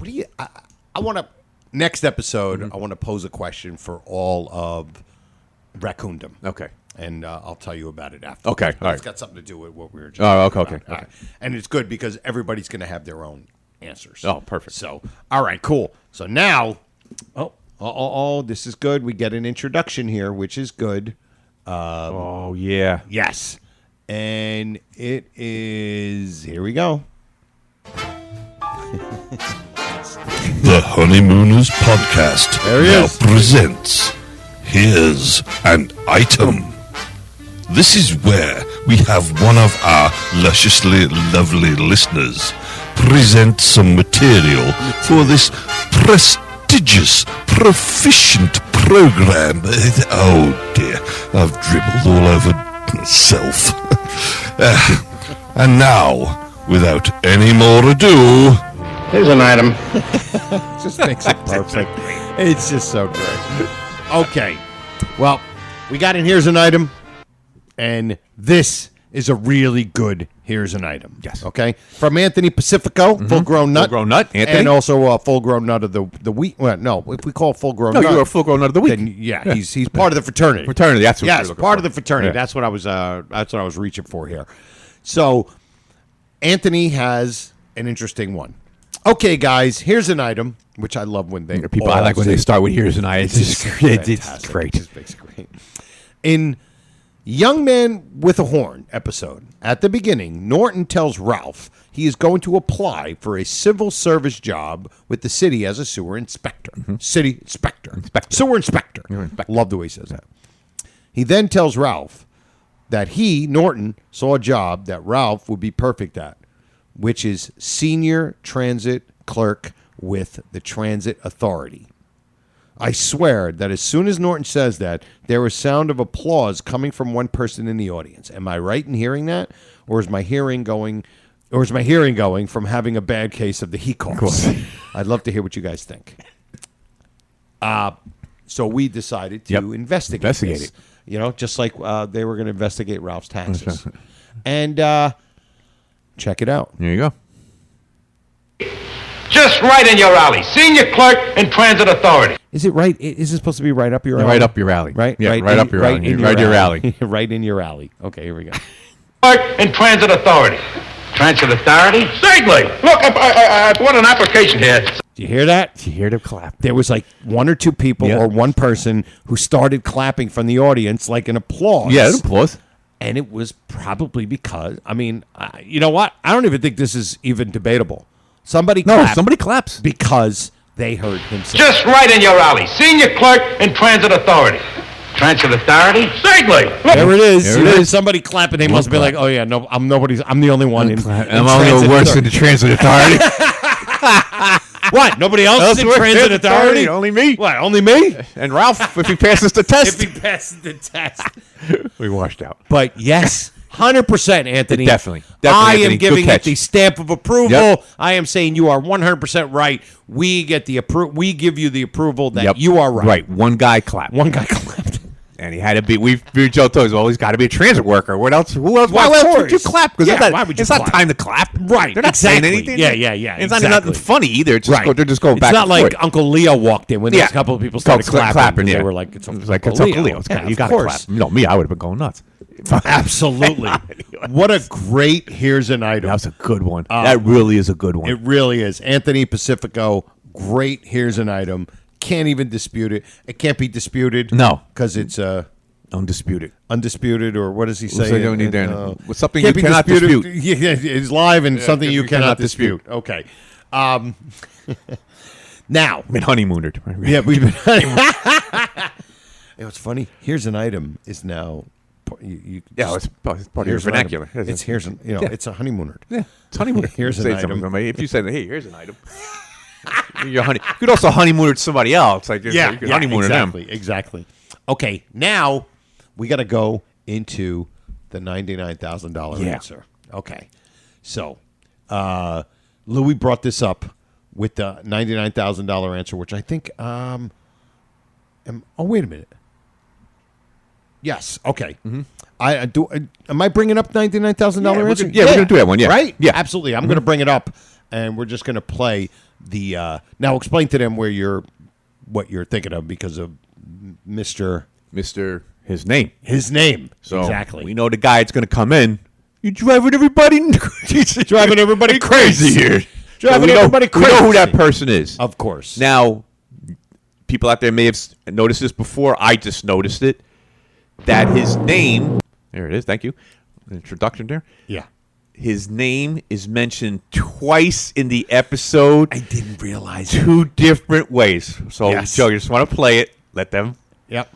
Speaker 6: do you? I want to next episode. I want to pose a question for all of Raccoondom.
Speaker 7: Okay.
Speaker 6: And I'll tell you about it after.
Speaker 7: Okay, all right.
Speaker 6: It's got something to do with what we were just
Speaker 7: okay.
Speaker 6: All right. And it's good because everybody's going to have their own answers.
Speaker 7: Oh, perfect.
Speaker 6: So, all right, cool. So now, this is good. We get an introduction here, which is good.
Speaker 7: Yeah.
Speaker 6: Yes. And it is, here we go.
Speaker 8: The Honeymooners podcast
Speaker 6: There he
Speaker 8: now
Speaker 6: is.
Speaker 8: presents Here's an Item. This is where we have one of our lusciously lovely listeners present some material for this prestigious, proficient program. Oh dear, I've dribbled all over myself. And now, without any more ado,
Speaker 2: Here's an item.
Speaker 6: Just makes it perfect. It's just so great. Okay. Well, we got in Here's an Item, and this is a really good Here's an Item.
Speaker 7: Yes.
Speaker 6: Okay? From Anthony Pacifico, Full-Grown Nut.
Speaker 7: Full-Grown Nut, Anthony.
Speaker 6: And also a Full-Grown Nut of the week. Well, no, if we call Full-Grown
Speaker 7: No,
Speaker 6: Nut.
Speaker 7: you're a Full-Grown Nut of the week.
Speaker 6: Then, he's part of the fraternity.
Speaker 7: Fraternity, that's what
Speaker 6: yes,
Speaker 7: you're looking
Speaker 6: part
Speaker 7: for.
Speaker 6: of the fraternity.
Speaker 7: Yeah.
Speaker 6: That's what I was reaching for here. So, Anthony has an interesting one. Okay, guys, here's an item, which I love when they
Speaker 7: People, I like when they start with Here's an Item. It's great.
Speaker 6: It just makes it great. In Young Man with a Horn episode, at the beginning, Norton tells Ralph he is going to apply for a civil service job with the city as a sewer inspector. City inspector. Sewer inspector. Love the way he says that. He then tells Ralph that he, Norton, saw a job that Ralph would be perfect at, which is senior transit clerk with the Transit Authority. I swear that as soon as Norton says that, there is sound of applause coming from one person in the audience. Am I right in hearing that, or is my hearing going from having a bad case of the he coughs? I'd love to hear what you guys think. So we decided to investigate this.
Speaker 7: it.
Speaker 6: Just like they were going to investigate Ralph's taxes. And check it out.
Speaker 7: There you go.
Speaker 1: Just right in your alley. Senior clerk and transit authority.
Speaker 6: Is it right? Is it supposed to be right up your alley?
Speaker 7: Right up your alley.
Speaker 6: Right?
Speaker 7: Yeah,
Speaker 6: right
Speaker 7: up your alley. Right your alley.
Speaker 6: Right in your alley. Okay, here we go.
Speaker 1: Clerk and transit authority.
Speaker 2: Transit authority?
Speaker 1: Certainly. Look, I put an application here.
Speaker 6: Do you hear that?
Speaker 7: Did you hear them clap?
Speaker 6: There was like one or two people or one person who started clapping from the audience like an applause.
Speaker 7: Yeah, an applause.
Speaker 6: And it was probably because, you know what? I don't even think this is even debatable. Somebody
Speaker 7: claps.
Speaker 6: Because they heard him say
Speaker 1: Just right in your alley. Senior clerk and transit authority.
Speaker 2: Transit authority?
Speaker 1: Certainly. Look,
Speaker 6: There it is.
Speaker 7: There it is.
Speaker 6: Somebody clapping. They must be like, oh yeah, no, I'm the only one in
Speaker 7: I'm only worse than the Transit Authority.
Speaker 6: What? Nobody else is in transit authority?
Speaker 7: Only me.
Speaker 6: What? Only me?
Speaker 7: And Ralph, if he passes the test.
Speaker 6: If he passes the test.
Speaker 7: We washed out.
Speaker 6: But yes, 100%, Anthony.
Speaker 7: Definitely,
Speaker 6: I
Speaker 7: Anthony.
Speaker 6: am
Speaker 7: Good
Speaker 6: giving it
Speaker 7: catch.
Speaker 6: the stamp of approval.
Speaker 7: Yep.
Speaker 6: I am saying you are 100% right. We get the we give you the approval that
Speaker 7: Yep.
Speaker 6: you are right.
Speaker 7: Right. One guy clapped.
Speaker 6: One guy clapped.
Speaker 7: And he had to be. Joe told us, well, he's got to be a transit worker. What else? Who else?
Speaker 6: Well,
Speaker 7: why
Speaker 6: of
Speaker 7: else would
Speaker 6: course.
Speaker 7: you clap? Because
Speaker 6: Why would you
Speaker 7: it's
Speaker 6: clap?
Speaker 7: not time to clap.
Speaker 6: Right.
Speaker 7: They're not
Speaker 6: exactly.
Speaker 7: saying anything.
Speaker 6: Yeah.
Speaker 7: It's not nothing funny either. It's just they're just going
Speaker 6: it's
Speaker 7: back.
Speaker 6: It's not
Speaker 7: and
Speaker 6: like
Speaker 7: forth.
Speaker 6: Uncle Leo walked in when there was a couple of people started clapping.
Speaker 7: Yeah.
Speaker 6: They were like, it's
Speaker 7: Uncle Leo. You got to clap. No, me, I would have been going nuts.
Speaker 6: Absolutely. What a great here's an item.
Speaker 7: That was a good one. That really is a good one.
Speaker 6: It really is. Anthony Pacifico, great here's an item. Can't even dispute it. It can't be disputed.
Speaker 7: No.
Speaker 6: Because it's
Speaker 7: undisputed.
Speaker 6: Undisputed, or what does he say?
Speaker 7: With something you cannot dispute.
Speaker 6: Yeah, it's live and something you cannot dispute. Okay. Now.
Speaker 7: Been honeymoonered.
Speaker 6: Yeah, we've been honeymoonered. It's funny. Here's an item is now...
Speaker 7: it's part of your vernacular.
Speaker 6: It's here's an, it's a honeymooner.
Speaker 7: Yeah, it's honeymooner.
Speaker 6: Here's an item.
Speaker 7: If you said, "Hey, here's an item," you're you could also honeymooner somebody else. Like you could honeymooner them.
Speaker 6: Exactly. Okay, now we got to go into the $99,000 answer. Okay, so Louis brought this up with the $99,000 answer, which I think. Oh, wait a minute. Yes. Okay. Mm-hmm. I do. Am I bringing up $99,000 answer?
Speaker 7: We're going to do that one. Yeah.
Speaker 6: Right.
Speaker 7: Yeah.
Speaker 6: Absolutely. I'm going to bring it up, and we're just going to play the. Now, explain to them what you're thinking of because of Mr.
Speaker 7: His name.
Speaker 6: His name.
Speaker 7: So
Speaker 6: exactly.
Speaker 7: We know the guy that's going to come in. You're driving everybody.
Speaker 6: Driving everybody crazy
Speaker 7: here.
Speaker 6: Driving everybody crazy.
Speaker 7: We know who that person is.
Speaker 6: Of course.
Speaker 7: Now, people out there may have noticed this before. I just noticed it. That his name, there it is, thank you, introduction there.
Speaker 6: Yeah.
Speaker 7: His name is mentioned twice in the episode.
Speaker 6: I didn't realize
Speaker 7: two different ways. So,
Speaker 6: yes.
Speaker 7: Joe, you just want to play it. Let them.
Speaker 6: Yep.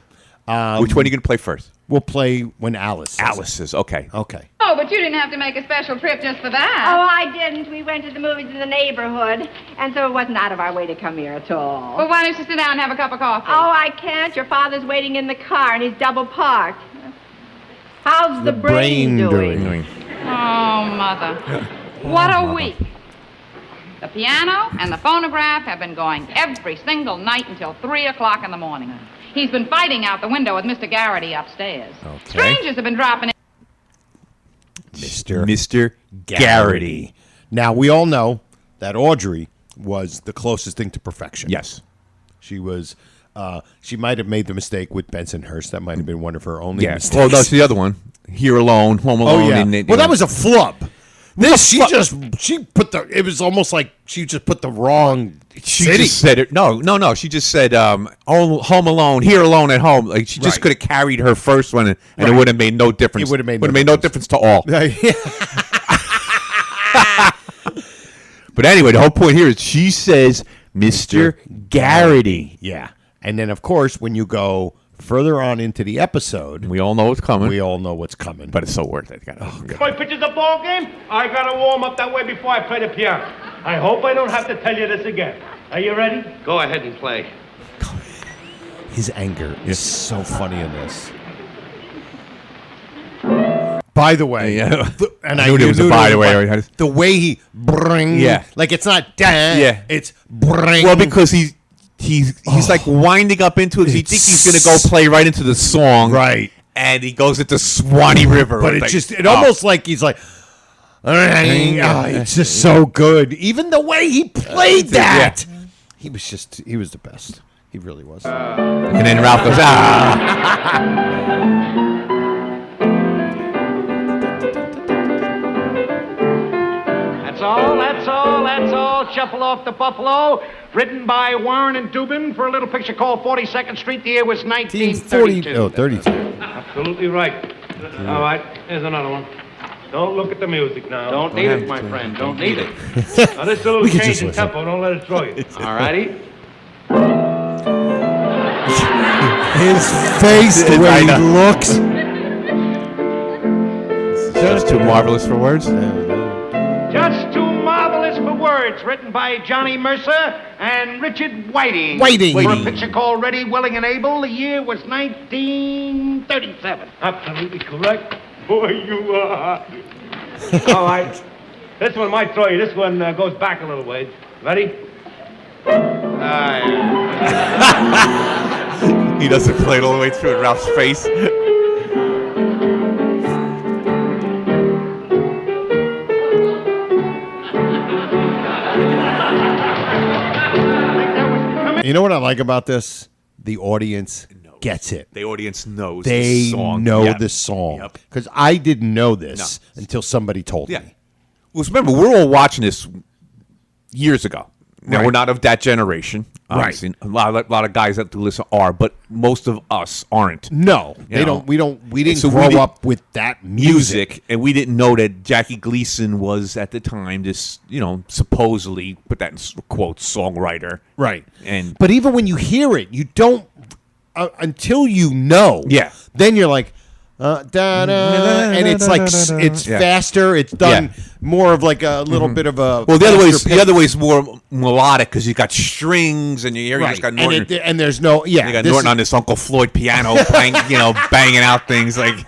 Speaker 7: Which one are you going to play first?
Speaker 6: We'll play when Alice says
Speaker 7: Alice says, okay.
Speaker 6: Okay.
Speaker 3: Oh, but you didn't have to make a special trip just for that.
Speaker 11: Oh, I didn't. We went to the movies in the neighborhood, and so it wasn't out of our way to come here at all.
Speaker 3: Well, why don't you sit down and have a cup of coffee?
Speaker 11: Oh, I can't. Your father's waiting in the car, and he's double parked. How's the brain doing?
Speaker 3: Oh, Mother. What a week. The piano and the phonograph have been going every single night until 3 o'clock in the morning. He's been fighting out the window with Mr. Garrity upstairs.
Speaker 6: Okay.
Speaker 3: Strangers have been dropping in.
Speaker 6: Mr. Garrity. Now, we all know that Audrey was the closest thing to perfection.
Speaker 7: Yes.
Speaker 6: She was... she might have made the mistake with Bensonhurst. That might have been one of her only mistakes.
Speaker 7: Well, that's the other one. Here Alone, Home Alone.
Speaker 6: Oh, yeah. Well, that was a flub. She put the... It was almost like she just put the wrong city.
Speaker 7: Just said it. No. She just said Home Alone, Here Alone at Home. Like she just could have carried her first one, and it would have made no difference.
Speaker 6: It would have made
Speaker 7: no difference to all. But anyway, the whole point here is she says Mr. Garrity.
Speaker 6: Yeah. And then, of course, when you go further on into the episode...
Speaker 7: We all know what's coming.
Speaker 6: But
Speaker 7: it's so worth it.
Speaker 1: Boy, pitches a ball game, I got to warm up that way before I play the piano. I hope I don't have to tell you this again. Are you ready?
Speaker 2: Go ahead and play.
Speaker 6: His anger is so funny in this. By the way, and I knew there was a by the way. The way he bring, like it's not it's bring.
Speaker 7: Well, because he's like winding up into it. He thinks he's going to go play right into the song,
Speaker 6: right?
Speaker 7: And he goes into Swanee River.
Speaker 6: But it almost like he's like, it's just so good. Even the way he played that, he was the best. He really was.
Speaker 7: And then Ralph goes,
Speaker 1: That's all. Shuffle Off the Buffalo, written by Warren and Dubin for a little picture called 42nd Street. The year was 1932.
Speaker 6: Oh, 32.
Speaker 1: Absolutely right. All right, here's another one. Don't look at the music now.
Speaker 2: Don't need it, my friend. Don't need it.
Speaker 1: Now, this is a little change in tempo. Don't let it throw you.
Speaker 2: All righty.
Speaker 6: His face, the way he looks.
Speaker 7: Just too marvelous for words.
Speaker 1: Just too marvelous for words. Written by Johnny Mercer and Richard Whiting. For a picture called Ready, Willing, and Able. The year was 1937. Absolutely correct. Boy, you are. All right. This one might throw you. This one goes back a little ways. Ready?
Speaker 7: He doesn't play it all the way through in Ralph's face.
Speaker 6: You know what I like about this? The audience gets it.
Speaker 7: The audience knows
Speaker 6: they
Speaker 7: the song.
Speaker 6: know
Speaker 7: Yep.
Speaker 6: the song.
Speaker 7: Yep.
Speaker 6: Because I didn't know this until somebody told me.
Speaker 7: Well, remember, we're all watching this years ago. Now,
Speaker 6: Right.
Speaker 7: we're not of that generation. Obviously.
Speaker 6: Right.
Speaker 7: A lot of guys that do listen are, but most of us aren't.
Speaker 6: No,
Speaker 7: You
Speaker 6: they
Speaker 7: know?
Speaker 6: don't. We didn't
Speaker 7: So we
Speaker 6: grow
Speaker 7: didn't-
Speaker 6: up with that music.
Speaker 7: And we didn't know that Jackie Gleason was at the time this, supposedly, put that in quotes, songwriter.
Speaker 6: Right.
Speaker 7: And
Speaker 6: But even when you hear it, you don't until you know.
Speaker 7: Yeah.
Speaker 6: Then you're like, and it's like it's
Speaker 7: Yeah.
Speaker 6: faster. It's done more of like a little bit of a.
Speaker 7: well, the
Speaker 6: faster
Speaker 7: other way is more melodic because you got strings and you hear you just got Norton.
Speaker 6: and there's no
Speaker 7: you got Norton on this Uncle Floyd piano playing, banging out things like.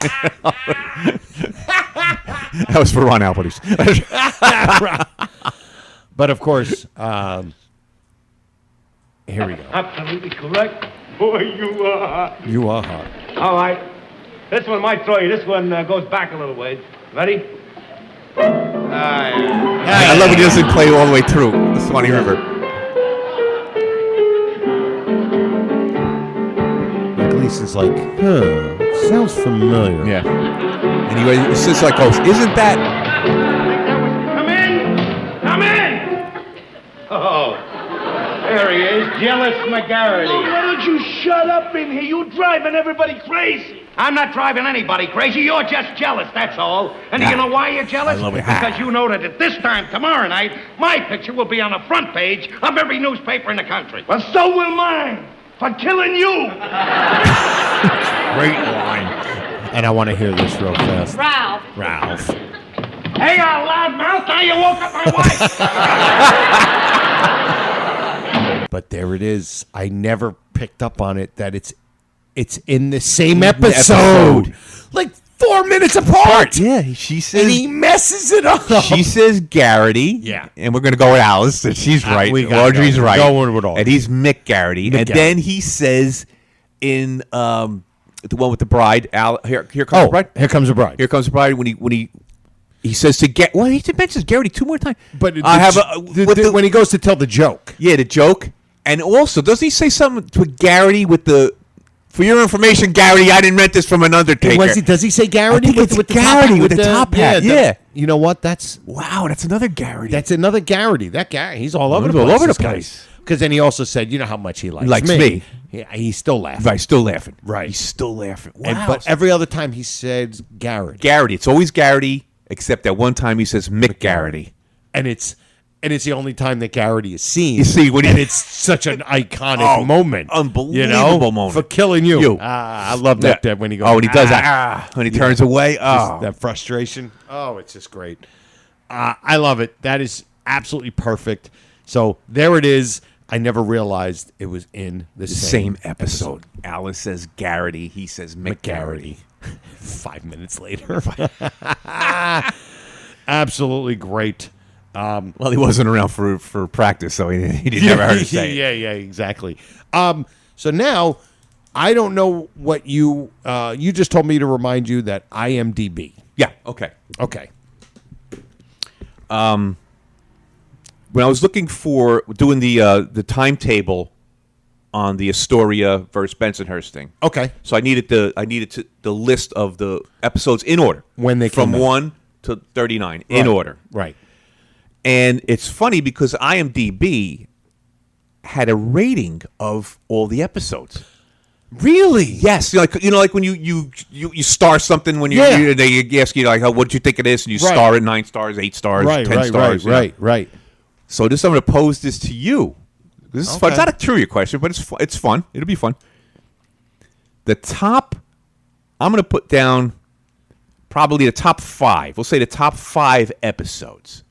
Speaker 7: That was for Ron Alvarez.
Speaker 6: But of course, here we go.
Speaker 2: Absolutely correct. Boy, you are.
Speaker 6: You are hot.
Speaker 2: All right. This one might throw you. This one goes back a little ways. Ready?
Speaker 7: I love when he doesn't play all the way through the Swanee River.
Speaker 6: Gleason's like, sounds familiar.
Speaker 7: Yeah. And he says like, "Oh, isn't that?"
Speaker 2: Come in! Come in! Oh, there he is, Jealous McGarity.
Speaker 1: Why don't you shut up in here? You're driving everybody crazy.
Speaker 2: I'm not driving anybody crazy. You're just jealous, that's all. And you know why you're jealous?
Speaker 7: I love it.
Speaker 2: Because you know that at this time tomorrow night, my picture will be on the front page of every newspaper in the country.
Speaker 1: Well, so will mine. For killing you.
Speaker 6: Great line. And I want to hear this real fast.
Speaker 3: Ralph.
Speaker 2: Hey, loudmouth, now you woke up my wife.
Speaker 6: But there it is. I never picked up on it that it's in the same episode. Like 4 minutes apart.
Speaker 7: Yeah, she says.
Speaker 6: And he messes it up.
Speaker 7: She says Garrity.
Speaker 6: Yeah.
Speaker 7: And we're going to go with Alice. And she's right.
Speaker 6: we gotta
Speaker 7: Audrey's
Speaker 6: go.
Speaker 7: right.
Speaker 6: Going with Audrey.
Speaker 7: And he's Mick Garrity.
Speaker 6: Mick
Speaker 7: And
Speaker 6: Garrity.
Speaker 7: then he says in the one with the bride, here comes the bride.
Speaker 6: Here comes the bride.
Speaker 7: Here comes the bride when he says to get. Well, he mentions Garrity 2 more times.
Speaker 6: But
Speaker 7: I have
Speaker 6: when he goes to tell the joke.
Speaker 7: Yeah, the joke. And also, does he say something to Garrity with the? For your information, Garrity, I didn't rent this from an undertaker.
Speaker 6: Does he say Garrity?
Speaker 7: I think it's Garrity with the top hat. Yeah.
Speaker 6: You know what? That's
Speaker 7: another Garrity.
Speaker 6: That's another Garrity. That guy, he's all over the
Speaker 7: He's
Speaker 6: place.
Speaker 7: all over the
Speaker 6: this guy.
Speaker 7: place.
Speaker 6: Because then he also said, you know how much he likes,
Speaker 7: He likes me.
Speaker 6: Yeah, he's still laughing.
Speaker 7: Right, still laughing.
Speaker 6: Right.
Speaker 7: He's still laughing. Wow.
Speaker 6: But every other time he says Garrity.
Speaker 7: Garrity. It's always Garrity, except that one time he says Mick Garrity.
Speaker 6: And it's the only time that Garrity is seen.
Speaker 7: You see, when
Speaker 6: and it's such an iconic moment.
Speaker 7: Unbelievable moment.
Speaker 6: For killing you. I love that when he goes.
Speaker 7: when he does that. When he turns away. Oh.
Speaker 6: That frustration. Oh, it's just great. I love it. That is absolutely perfect. So there it is. I never realized it was in the
Speaker 7: same episode. Alice says Garrity. He says Mick Garrity.
Speaker 6: 5 minutes later. Absolutely great.
Speaker 7: Well, he wasn't around for practice, so he didn't never heard to say it.
Speaker 6: Yeah, exactly. So now, I don't know what you just told me to remind you that IMDb.
Speaker 7: Yeah, okay.
Speaker 6: Okay.
Speaker 7: When I was looking for doing the timetable on the Astoria versus Bensonhurst thing.
Speaker 6: Okay.
Speaker 7: So I needed the list of the episodes in order
Speaker 6: when they
Speaker 7: from
Speaker 6: came out.
Speaker 7: 1 to 39 in order.
Speaker 6: Right.
Speaker 7: And it's funny because IMDb had a rating of all the episodes.
Speaker 6: Really?
Speaker 7: Yes. Like when you star something when they ask you like, oh, what do you think it is, and you star it 9 stars, 8 stars, 10 stars.
Speaker 6: Right.
Speaker 7: So I'm going to pose this to you. This is fun. It's not a trivia question, but it's fun. It'll be fun. The top, I'm going to put down probably the top 5. We'll say the top 5 episodes.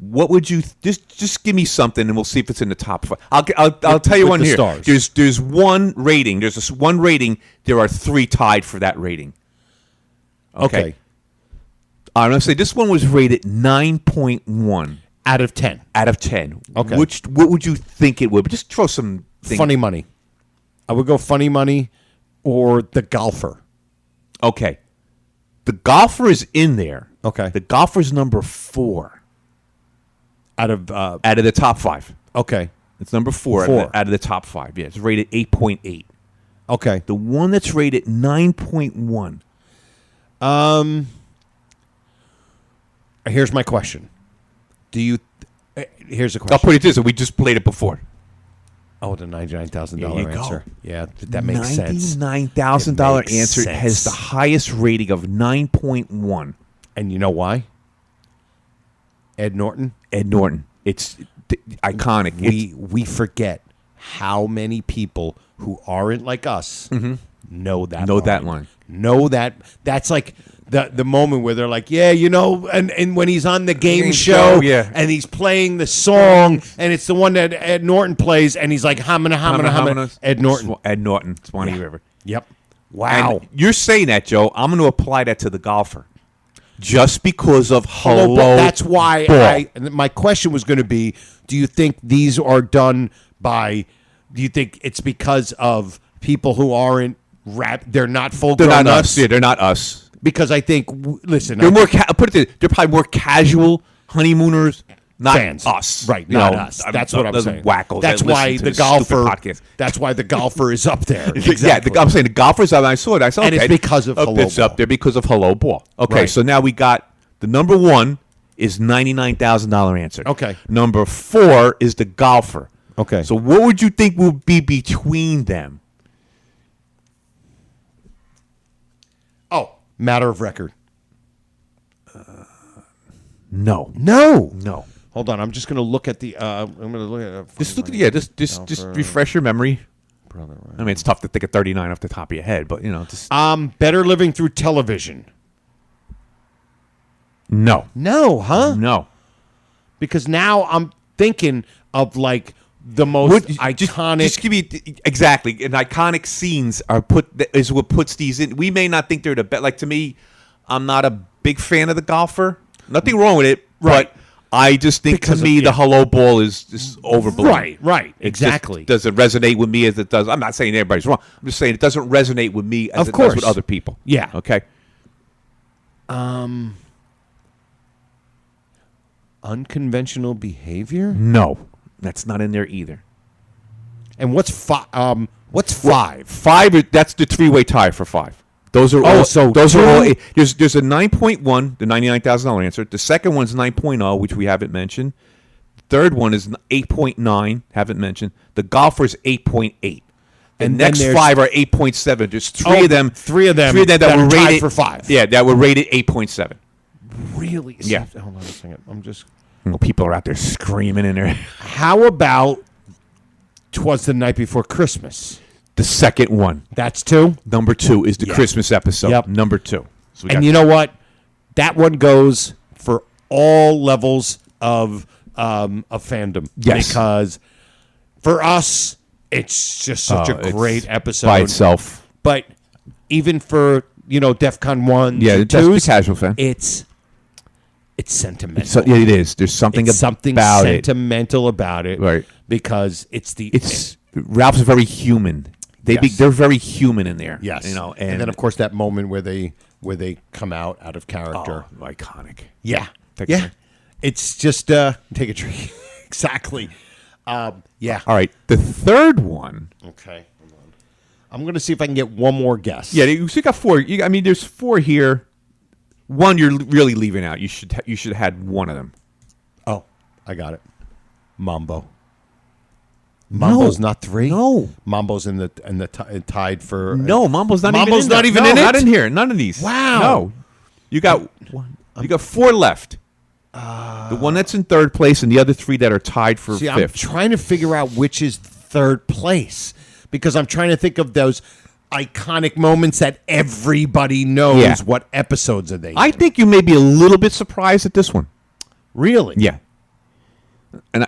Speaker 7: What would you just give me something, and we'll see if it's in the top 5. I'll tell you one here.
Speaker 6: Stars.
Speaker 7: There's one rating. There's this one rating. There are 3 tied for that rating. Okay. I'm going to say this one was rated 9.1
Speaker 6: out of 10.
Speaker 7: Out of 10.
Speaker 6: Okay.
Speaker 7: What would you think it would? But just throw some things.
Speaker 6: Funny Money. I would go Funny Money or The Golfer.
Speaker 7: Okay. The Golfer is in there.
Speaker 6: Okay.
Speaker 7: The Golfer's number 4
Speaker 6: Out of
Speaker 7: the top 5.
Speaker 6: Okay.
Speaker 7: It's number 4 out of the top 5. Yeah, it's rated 8.8.
Speaker 6: Okay.
Speaker 7: The one that's rated 9.1.
Speaker 6: Here's my question. Here's a question.
Speaker 7: I'll put it this way. We just played it before.
Speaker 6: Oh, the $99,000
Speaker 7: There you go.
Speaker 6: answer. Yeah, that makes sense.
Speaker 7: $99,000 answer has the highest rating of 9.1.
Speaker 6: And you know why? Ed Norton.
Speaker 7: It's iconic.
Speaker 6: We forget how many people who aren't like us know that line. Know that. That's like the moment where they're like, yeah, and when he's on the game show, and he's playing the song, and it's the one that Ed Norton plays, and he's like, hamana. Ed Norton.
Speaker 7: Swanee River.
Speaker 6: Yep. Wow.
Speaker 7: And you're saying that, Joe. I'm going to apply that to the Golfer. Just because of Hello Ball.
Speaker 6: That's why my question was going to be, do you think these are done do you think it's because of people who aren't they're not full-grown
Speaker 7: They're not us. Yeah, they're not us.
Speaker 6: Because I think, listen.
Speaker 7: They're they're probably more casual honeymooners, not
Speaker 6: fans.
Speaker 7: Us.
Speaker 6: Right, not us. That's what I'm saying.
Speaker 7: Wackos.
Speaker 6: That's why the Golfer is up there. Exactly.
Speaker 7: Yeah, I'm saying the Golfer's up. I saw it. And
Speaker 6: it's because of Hello Ball.
Speaker 7: It's up there because of Hello Ball. Okay,
Speaker 6: Right.
Speaker 7: so now we got the number 1 is $99,000 answer.
Speaker 6: Okay.
Speaker 7: Number 4 is the Golfer.
Speaker 6: Okay.
Speaker 7: So what would you think will be between them?
Speaker 6: Oh, Matter of Record.
Speaker 7: No.
Speaker 6: Hold on, I'm just going to look at the. I'm going to look at.
Speaker 7: Just refresh your memory. I mean, it's tough to think of 39 off the top of your head, but just.
Speaker 6: Better Living Through Television.
Speaker 7: No,
Speaker 6: huh?
Speaker 7: No,
Speaker 6: because now I'm thinking of like the most iconic.
Speaker 7: Just give me exactly. And iconic scenes is what puts these in. We may not think they're the best. Like to me, I'm not a big fan of the Golfer. Nothing wrong with it,
Speaker 6: right?
Speaker 7: But I just think the Hello Ball is just overblown.
Speaker 6: Right. Exactly.
Speaker 7: It doesn't resonate with me as it does. I'm not saying everybody's wrong. I'm just saying it doesn't resonate with me as it does with other people.
Speaker 6: Yeah.
Speaker 7: Okay.
Speaker 6: Unconventional Behavior?
Speaker 7: No, that's not in there either.
Speaker 6: And what's 5? What's 5?
Speaker 7: 5. That's the 3-way tie for 5. Those are all.
Speaker 6: So
Speaker 7: those are all. There's a 9.1, the $99,000 answer. The second one's 9.0, which we haven't mentioned. The third one is 8.9, haven't mentioned. The Golfer is 8.8. The next 5 are 8.7. There's 3 of them.
Speaker 6: 3 of them
Speaker 7: that were rated
Speaker 6: for 5.
Speaker 7: Yeah, that were rated 8.7.
Speaker 6: Really?
Speaker 7: Yeah.
Speaker 6: Hold on a second. I'm just.
Speaker 7: People are out there screaming in there.
Speaker 6: How about 'Twas the Night Before Christmas?
Speaker 7: The second one.
Speaker 6: That's 2?
Speaker 7: Number 2 is the Christmas episode.
Speaker 6: Yep.
Speaker 7: Number 2. So
Speaker 6: and you know what? That one goes for all levels of fandom.
Speaker 7: Yes.
Speaker 6: Because for us, it's just such a great episode.
Speaker 7: By itself.
Speaker 6: But even for, DEFCON 1,
Speaker 7: yeah, that's the casual fan.
Speaker 6: It's sentimental.
Speaker 7: It is. There's something about
Speaker 6: sentimental about it.
Speaker 7: Right.
Speaker 6: Because
Speaker 7: Ralph's very human. They're very human in there.
Speaker 6: Yes.
Speaker 7: And
Speaker 6: then of course that moment where they come out of character.
Speaker 7: Oh, iconic.
Speaker 6: Yeah.
Speaker 7: Take a drink.
Speaker 6: It's just take a drink. Exactly. Yeah.
Speaker 7: All right. The third one.
Speaker 6: Okay. Hold on. I'm going to see if I can get one more guess.
Speaker 7: Yeah, you got 4. There's 4 here. One you're really leaving out. You should have had one of them.
Speaker 6: Oh, I got it. Mambo. Mambo's not 3.
Speaker 7: No,
Speaker 6: Mambo's in the tied for.
Speaker 7: No, Mambo's not.
Speaker 6: Mambo's
Speaker 7: even
Speaker 6: not
Speaker 7: in
Speaker 6: even
Speaker 7: no,
Speaker 6: in it.
Speaker 7: Not in here. None of these.
Speaker 6: Wow.
Speaker 7: No, you got 4 left. The one that's in 3rd place, and the other 3 that are tied for 5th.
Speaker 6: I'm trying to figure out which is 3rd place because I'm trying to think of those iconic moments that everybody knows. What episodes are they in?
Speaker 7: I think you may be a little bit surprised at this one.
Speaker 6: Really?
Speaker 7: Yeah. And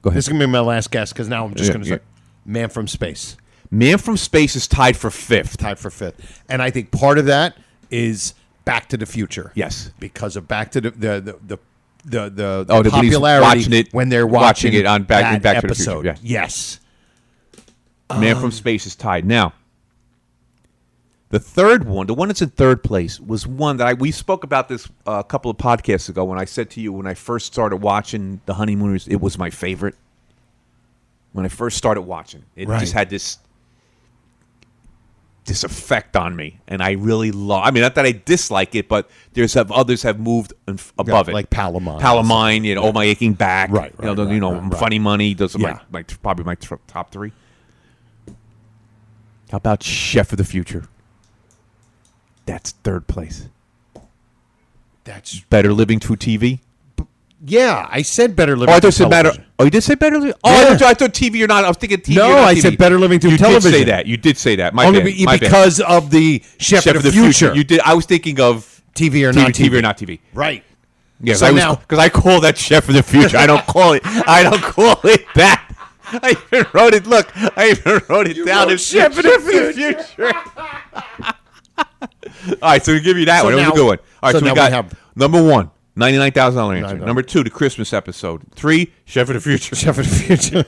Speaker 7: go ahead.
Speaker 6: This is going to be my last guess because now I'm just going to say Man from Space.
Speaker 7: Man from Space is tied for 5th.
Speaker 6: Tied for 5th. And I think part of that is Back to the Future.
Speaker 7: Yes.
Speaker 6: Because of Back to the
Speaker 7: popularity
Speaker 6: when they're watching
Speaker 7: it on Back to the
Speaker 6: episode.
Speaker 7: Future. Yeah.
Speaker 6: Yes.
Speaker 7: Man from Space is tied. Now, the third one, the one that's in third place, was one that we spoke about this a couple of podcasts ago when I said to you when I first started watching The Honeymooners, it was my favorite. When I first started watching, it just had this effect on me, and I really love. I mean, not that I dislike it, but others have moved above it,
Speaker 6: like Palomine.
Speaker 7: Palomine, Oh My Aching Back,
Speaker 6: right?
Speaker 7: Funny Money. Those are probably my top three. How about Chef of the Future? That's third place.
Speaker 6: That's
Speaker 7: Better Living Through TV.
Speaker 6: Yeah, I said Better Living.
Speaker 7: I thought
Speaker 6: Through Television.
Speaker 7: you did say Better Living. Oh,
Speaker 6: Yeah.
Speaker 7: I thought TV or not. I was thinking TV.
Speaker 6: No,
Speaker 7: or not
Speaker 6: I
Speaker 7: TV.
Speaker 6: said Better Living Through Television.
Speaker 7: You did say that. My
Speaker 6: Only
Speaker 7: bad.
Speaker 6: because of the Chef of the Future.
Speaker 7: You did. I was thinking of
Speaker 6: TV or not TV.
Speaker 7: TV or not TV.
Speaker 6: Right.
Speaker 7: Yes,
Speaker 6: So now,
Speaker 7: because I call that Chef of the Future. I don't call it that. I even wrote it. Look, I even wrote it down as Chef of the Future. All right, so we give you that one. It was a good one. All right, so we got number one, $99,000 answer. Number two, the Christmas episode. 3, Chef of the Future.
Speaker 6: Chef of the Future.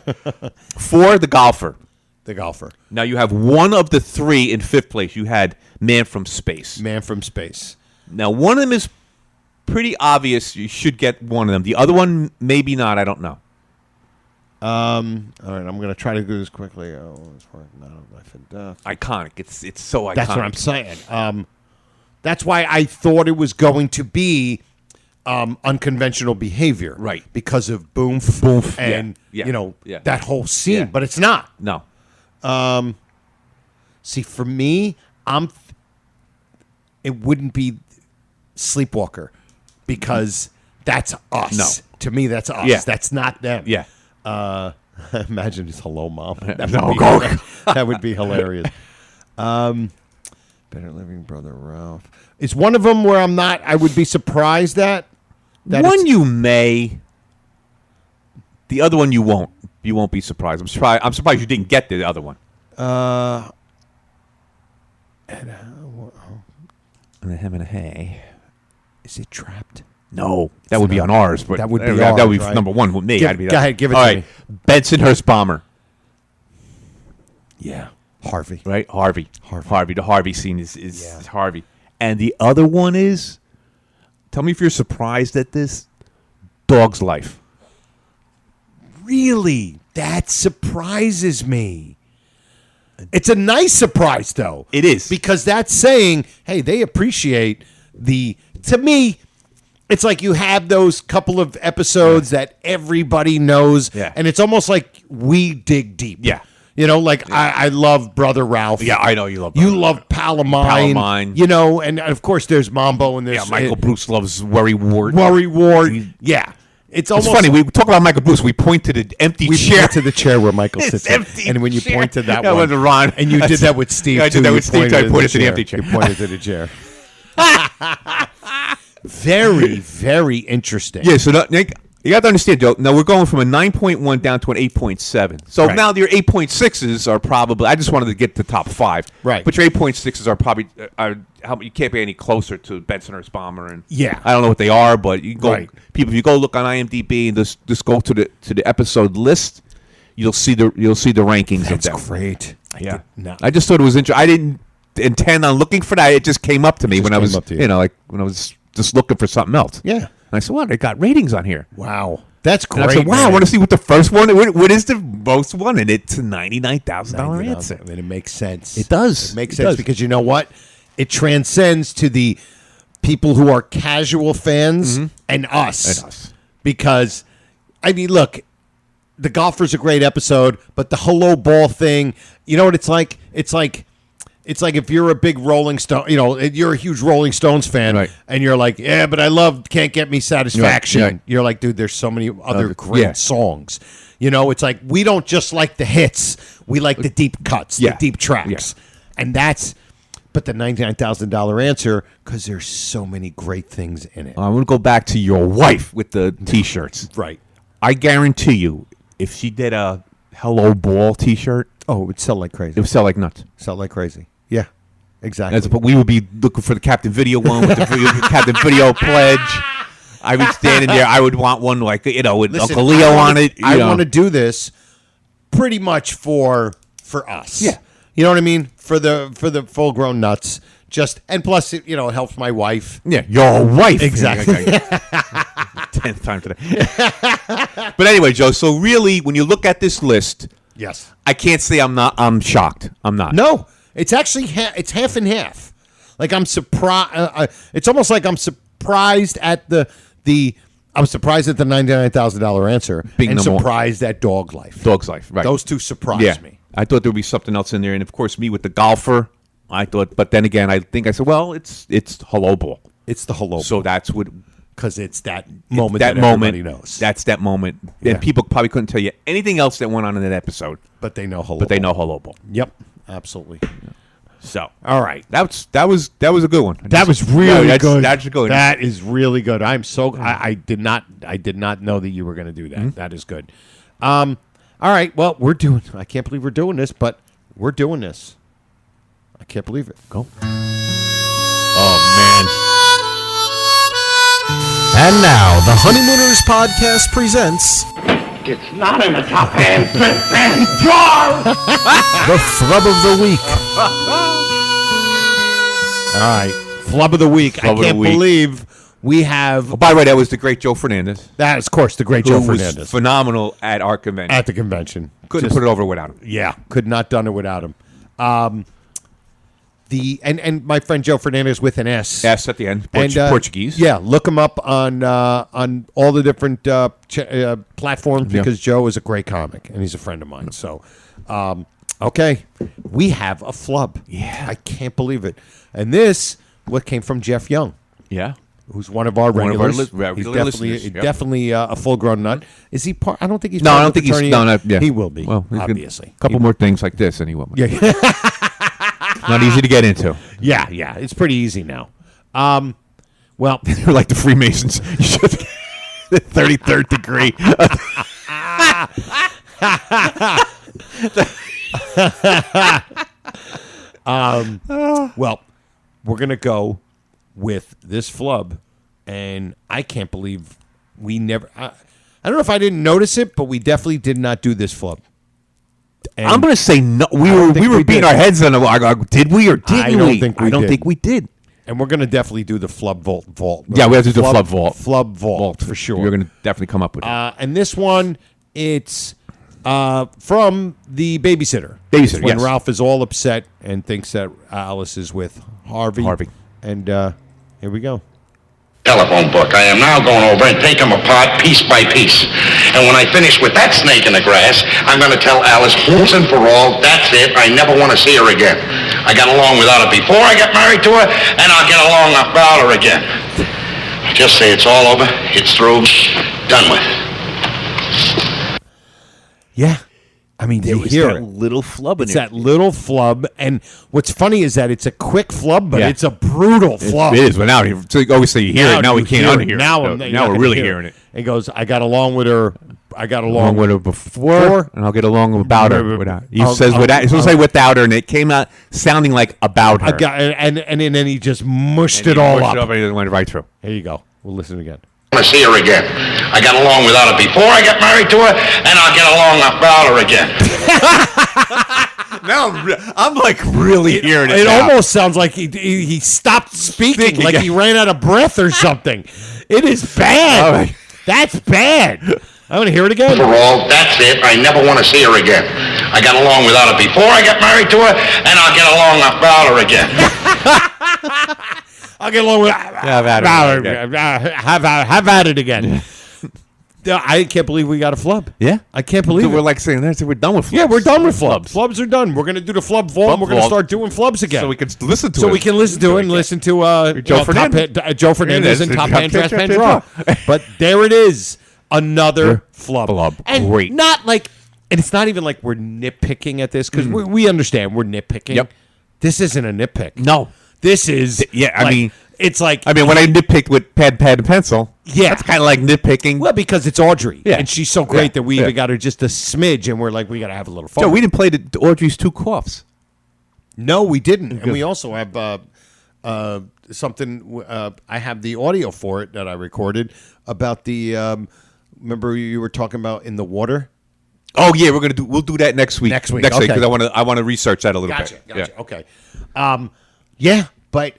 Speaker 7: 4, The Golfer.
Speaker 6: The Golfer.
Speaker 7: Now you have one of the 3 in 5th place. You had Man from Space.
Speaker 6: Man from Space.
Speaker 7: Now one of them is pretty obvious. You should get one of them. The other one, maybe not. I don't know.
Speaker 6: All right, I'm going to try to do this quickly. It's not a life and death.
Speaker 7: Iconic. It's so iconic.
Speaker 6: That's what I'm saying. That's why I thought it was going to be unconventional behavior,
Speaker 7: right?
Speaker 6: Because of Boom, and that whole scene. But it's not.
Speaker 7: No.
Speaker 6: See, for me, it wouldn't be Sleepwalker because that's us.
Speaker 7: No.
Speaker 6: To me, that's us.
Speaker 7: Yeah.
Speaker 6: That's not them.
Speaker 7: Yeah.
Speaker 6: Imagine it's Hello, Mom.
Speaker 7: That
Speaker 6: would be hilarious. Better Living Brother Ralph. Is one of them where I would be surprised at?
Speaker 7: One you may. The other one you won't. You won't be surprised. I'm surprised you didn't get the other one. And him and a hey.
Speaker 6: Is it Trapped?
Speaker 7: No, that would be on ours. But
Speaker 6: that would be
Speaker 7: that would be
Speaker 6: right?
Speaker 7: number one with me.
Speaker 6: Go ahead, give it to me.
Speaker 7: Bensonhurst Bomber.
Speaker 6: Yeah, Harvey.
Speaker 7: Right, Harvey. The Harvey scene is Harvey. And the other one is, tell me if you're surprised at this, Dog's Life.
Speaker 6: Really? That surprises me. It's a nice surprise, though.
Speaker 7: It is.
Speaker 6: Because that's saying, hey, they appreciate to me, it's like you have those couple of episodes that everybody knows, and it's almost like we dig deep.
Speaker 7: Yeah.
Speaker 6: You know, like I love Brother Ralph.
Speaker 7: Yeah, I know you love
Speaker 6: You love Palomine. You know, and of course there's Mambo and there's
Speaker 7: Michael Bruce loves Worry Ward.
Speaker 6: Yeah. It's
Speaker 7: funny. We talk about Michael Bruce. We point to the empty chair.
Speaker 6: Point to the chair where Michael sits.
Speaker 7: Empty
Speaker 6: and when you
Speaker 7: chair.
Speaker 6: point to that
Speaker 7: one,
Speaker 6: one,
Speaker 7: Ron.
Speaker 6: And you did that with Steve.
Speaker 7: I did that with Steve. I pointed to the empty chair.
Speaker 6: You pointed to the chair. Very, very interesting.
Speaker 7: Yeah. So you got to understand, Joe. Now we're going from a 9.1 down to an 8.7. So now your 8.6s are probably. I just wanted to get the top 5.
Speaker 6: Right.
Speaker 7: But your 8.6s are probably. You can't be any closer to Bensonhurst Bomber, and I don't know what they are, but you can go.
Speaker 6: Right.
Speaker 7: People, if you go look on IMDb and just go to the episode list, you'll see the rankings of them.
Speaker 6: That's great.
Speaker 7: I just thought it was interesting. I didn't intend on looking for that. It just came up to me when I was, when I was just looking for something else.
Speaker 6: Yeah.
Speaker 7: And I said, "Well, they got ratings on here."
Speaker 6: Wow, that's great.
Speaker 7: And I said, "Wow, I want to see what the first one. What is the most one?" And it's a $99,000 answer.
Speaker 6: I mean, it makes sense.
Speaker 7: It does.
Speaker 6: It makes sense because you know what? It transcends to the people who are casual fans and us. Because, I mean, look, The Golfer's a great episode, but the Hello Ball thing, you know what it's like? It's like if you're a big Rolling Stone, you know, you're a huge Rolling Stones fan, and you're like, yeah, but I love Can't Get Me Satisfaction.
Speaker 7: Right.
Speaker 6: You're like, dude, there's so many other great songs. You know, it's like we don't just like the hits, we like the deep cuts, the deep tracks. And that's... But the $99,000 answer, because there's so many great things in it.
Speaker 7: I'm going to go back to your wife with the T-shirts.
Speaker 6: Right.
Speaker 7: I guarantee you, if she did a Hello Ball T-shirt,
Speaker 6: it would sell like crazy.
Speaker 7: It would sell like nuts.
Speaker 6: Sell like crazy. Yeah, exactly.
Speaker 7: But we would be looking for the Captain Video one with the Captain Video pledge. I'd be standing there. I would want one with Uncle Leo on it.
Speaker 6: I want to do this pretty much for for us.
Speaker 7: Yeah.
Speaker 6: You know what I mean? For the full grown nuts. And plus it helps my wife.
Speaker 7: Yeah, your wife.
Speaker 6: Exactly.
Speaker 7: 10th time today. But anyway, Joe, so really when you look at this list,
Speaker 6: yes.
Speaker 7: I can't say I'm shocked. I'm not.
Speaker 6: No. It's actually it's half and half. Like I'm surprised it's almost like I'm surprised at the $99,000 answer and surprised at Dog's Life.
Speaker 7: Dog's Life, right.
Speaker 6: Those two surprised me.
Speaker 7: I thought there would be something else in there. And, of course, me with the golfer, I thought. But then again, I said, well, it's Hello Ball.
Speaker 6: It's the Hello Ball.
Speaker 7: So that's what.
Speaker 6: Because it's that moment that everybody knows.
Speaker 7: That's that moment.
Speaker 6: Yeah.
Speaker 7: And people probably couldn't tell you anything else that went on in that episode.
Speaker 6: But they know Hello
Speaker 7: Ball.
Speaker 6: Ball.
Speaker 7: Hello Ball.
Speaker 6: Yep. Absolutely.
Speaker 7: So,
Speaker 6: all right.
Speaker 7: That was a good one.
Speaker 6: That was really good.
Speaker 7: That's good.
Speaker 6: That is really good. I'm so I did not know that you were going to do that.
Speaker 7: Mm-hmm.
Speaker 6: That is good. All right. Well, I can't believe we're doing this, but we're doing this. I can't believe it. Go.
Speaker 7: Oh man.
Speaker 5: And now the Honeymooners podcast presents
Speaker 9: It's not in the top hand drawer.
Speaker 5: the Flub of the Week.
Speaker 6: All right. Flub of the Week.
Speaker 7: Flub
Speaker 6: I
Speaker 7: of the
Speaker 6: can't
Speaker 7: week.
Speaker 6: believe we have.
Speaker 7: Oh, by the way, that was the great Joe Fernandez.
Speaker 6: That is, of course, the great Joe
Speaker 7: Who was
Speaker 6: Fernandez.
Speaker 7: phenomenal at our convention.
Speaker 6: At the convention.
Speaker 7: Couldn't put it over without him.
Speaker 6: Yeah. Could not done it without him. And my friend Joe Fernandez with an S.
Speaker 7: S at the end. Portuguese.
Speaker 6: Yeah, look him up on all the different platforms because Joe is a great comic and he's a friend of mine. So, okay, we have a flub.
Speaker 7: Yeah,
Speaker 6: I can't believe it. And what came from Jeff Young.
Speaker 7: Yeah,
Speaker 6: who's one of our regulars.
Speaker 7: He's
Speaker 6: definitely a full-grown nut. Is he part? I don't think he's.
Speaker 7: No,
Speaker 6: part
Speaker 7: I don't
Speaker 6: of the
Speaker 7: think he's.
Speaker 6: fraternity
Speaker 7: No,
Speaker 6: yet.
Speaker 7: yeah.
Speaker 6: He will be.
Speaker 7: Well,
Speaker 6: obviously,
Speaker 7: a couple more things like this, and he will.
Speaker 6: Yeah.
Speaker 7: Not easy to get into.
Speaker 6: Yeah, it's pretty easy now. Well,
Speaker 7: you're like the Freemasons. You should the 33rd degree.
Speaker 6: Well, we're gonna go with this flub, and I can't believe we never. I don't know if I didn't notice it, but we definitely did not do this flub. And
Speaker 7: I'm going to say no. We were beating our heads on it. Did we or didn't we? I don't think we did.
Speaker 6: And we're going to definitely do the flub vault.
Speaker 7: Yeah, we have to do the flub vault.
Speaker 6: Flub vault for sure.
Speaker 7: You're going to definitely come up with it.
Speaker 6: And this one, it's from the babysitter.
Speaker 7: Babysitter,
Speaker 6: when
Speaker 7: yes.
Speaker 6: Ralph is all upset and thinks that Alice is with Harvey. And here we go.
Speaker 9: Telephone book. I am now going over and take them apart piece by piece. And when I finish with that snake in the grass, I'm going to tell Alice once and for all, that's it. I never want to see her again. I got along without her before I got married to her, and I'll get along without her again. Just say it's all over, it's through, done with.
Speaker 6: Yeah. I mean, you hear it.
Speaker 7: Little flub in
Speaker 6: It's that little flub, and what's funny is that it's a quick flub, but it's a brutal flub.
Speaker 7: It is, but now so obviously you hear it. Now we can't unhear it.
Speaker 6: Now
Speaker 7: we're really hearing it.
Speaker 6: He goes, I got along with her. I got along
Speaker 7: with her before, and I'll get along without her. Without. He says without. He's supposed to say without her, and it came out sounding like about her.
Speaker 6: And then he just mushed it all up.
Speaker 7: And it went right through.
Speaker 6: Here you go. We'll listen again.
Speaker 9: I want to see her again. I got along without her before I got married to her, and I'll get along without her again.
Speaker 7: Now I'm like really hearing it.
Speaker 6: It
Speaker 7: now.
Speaker 6: almost sounds like he stopped speaking, like he ran out of breath or something. It is bad.
Speaker 7: Right.
Speaker 6: That's bad. I want to hear it again.
Speaker 9: For all, that's it. I never want to see her again. I got along without her before I got married to her, and I'll get along without her again.
Speaker 6: I'll get along with. Have at it again. I can't believe we got a flub.
Speaker 7: Yeah,
Speaker 6: I can't believe
Speaker 7: so
Speaker 6: it.
Speaker 7: We're like saying that we're done with flubs.
Speaker 6: Yeah, we're done with flubs. Flubs are done. We're going to do the flub vault. And we're going to start doing flubs again,
Speaker 7: so we can listen to it.
Speaker 6: So we can listen to it and listen to Joe Fernandez and Top Hand Trash Pan Draw. But there it is, another flub. And
Speaker 7: great.
Speaker 6: Not like, and it's not even like we're nitpicking at this because we understand we're nitpicking.
Speaker 7: Yep.
Speaker 6: This isn't a nitpick.
Speaker 7: No.
Speaker 6: This is.
Speaker 7: Yeah, I mean.
Speaker 6: It's like...
Speaker 7: I mean, when I nitpicked with pad, and pencil, that's kind of like nitpicking.
Speaker 6: Well, because it's Audrey.
Speaker 7: Yeah.
Speaker 6: And she's so great that we even got her just a smidge, and we're like, we got to have a little fun.
Speaker 7: Joe, we didn't play Audrey's two coughs.
Speaker 6: No, we didn't. And we also have something... I have the audio for it that I recorded about the... remember you were talking about in the water?
Speaker 7: Oh yeah, we'll do that next week.
Speaker 5: Next week,
Speaker 7: because
Speaker 5: okay.
Speaker 7: I want to research that a little
Speaker 5: Gotcha.
Speaker 7: bit. Yeah.
Speaker 5: Okay. Yeah, but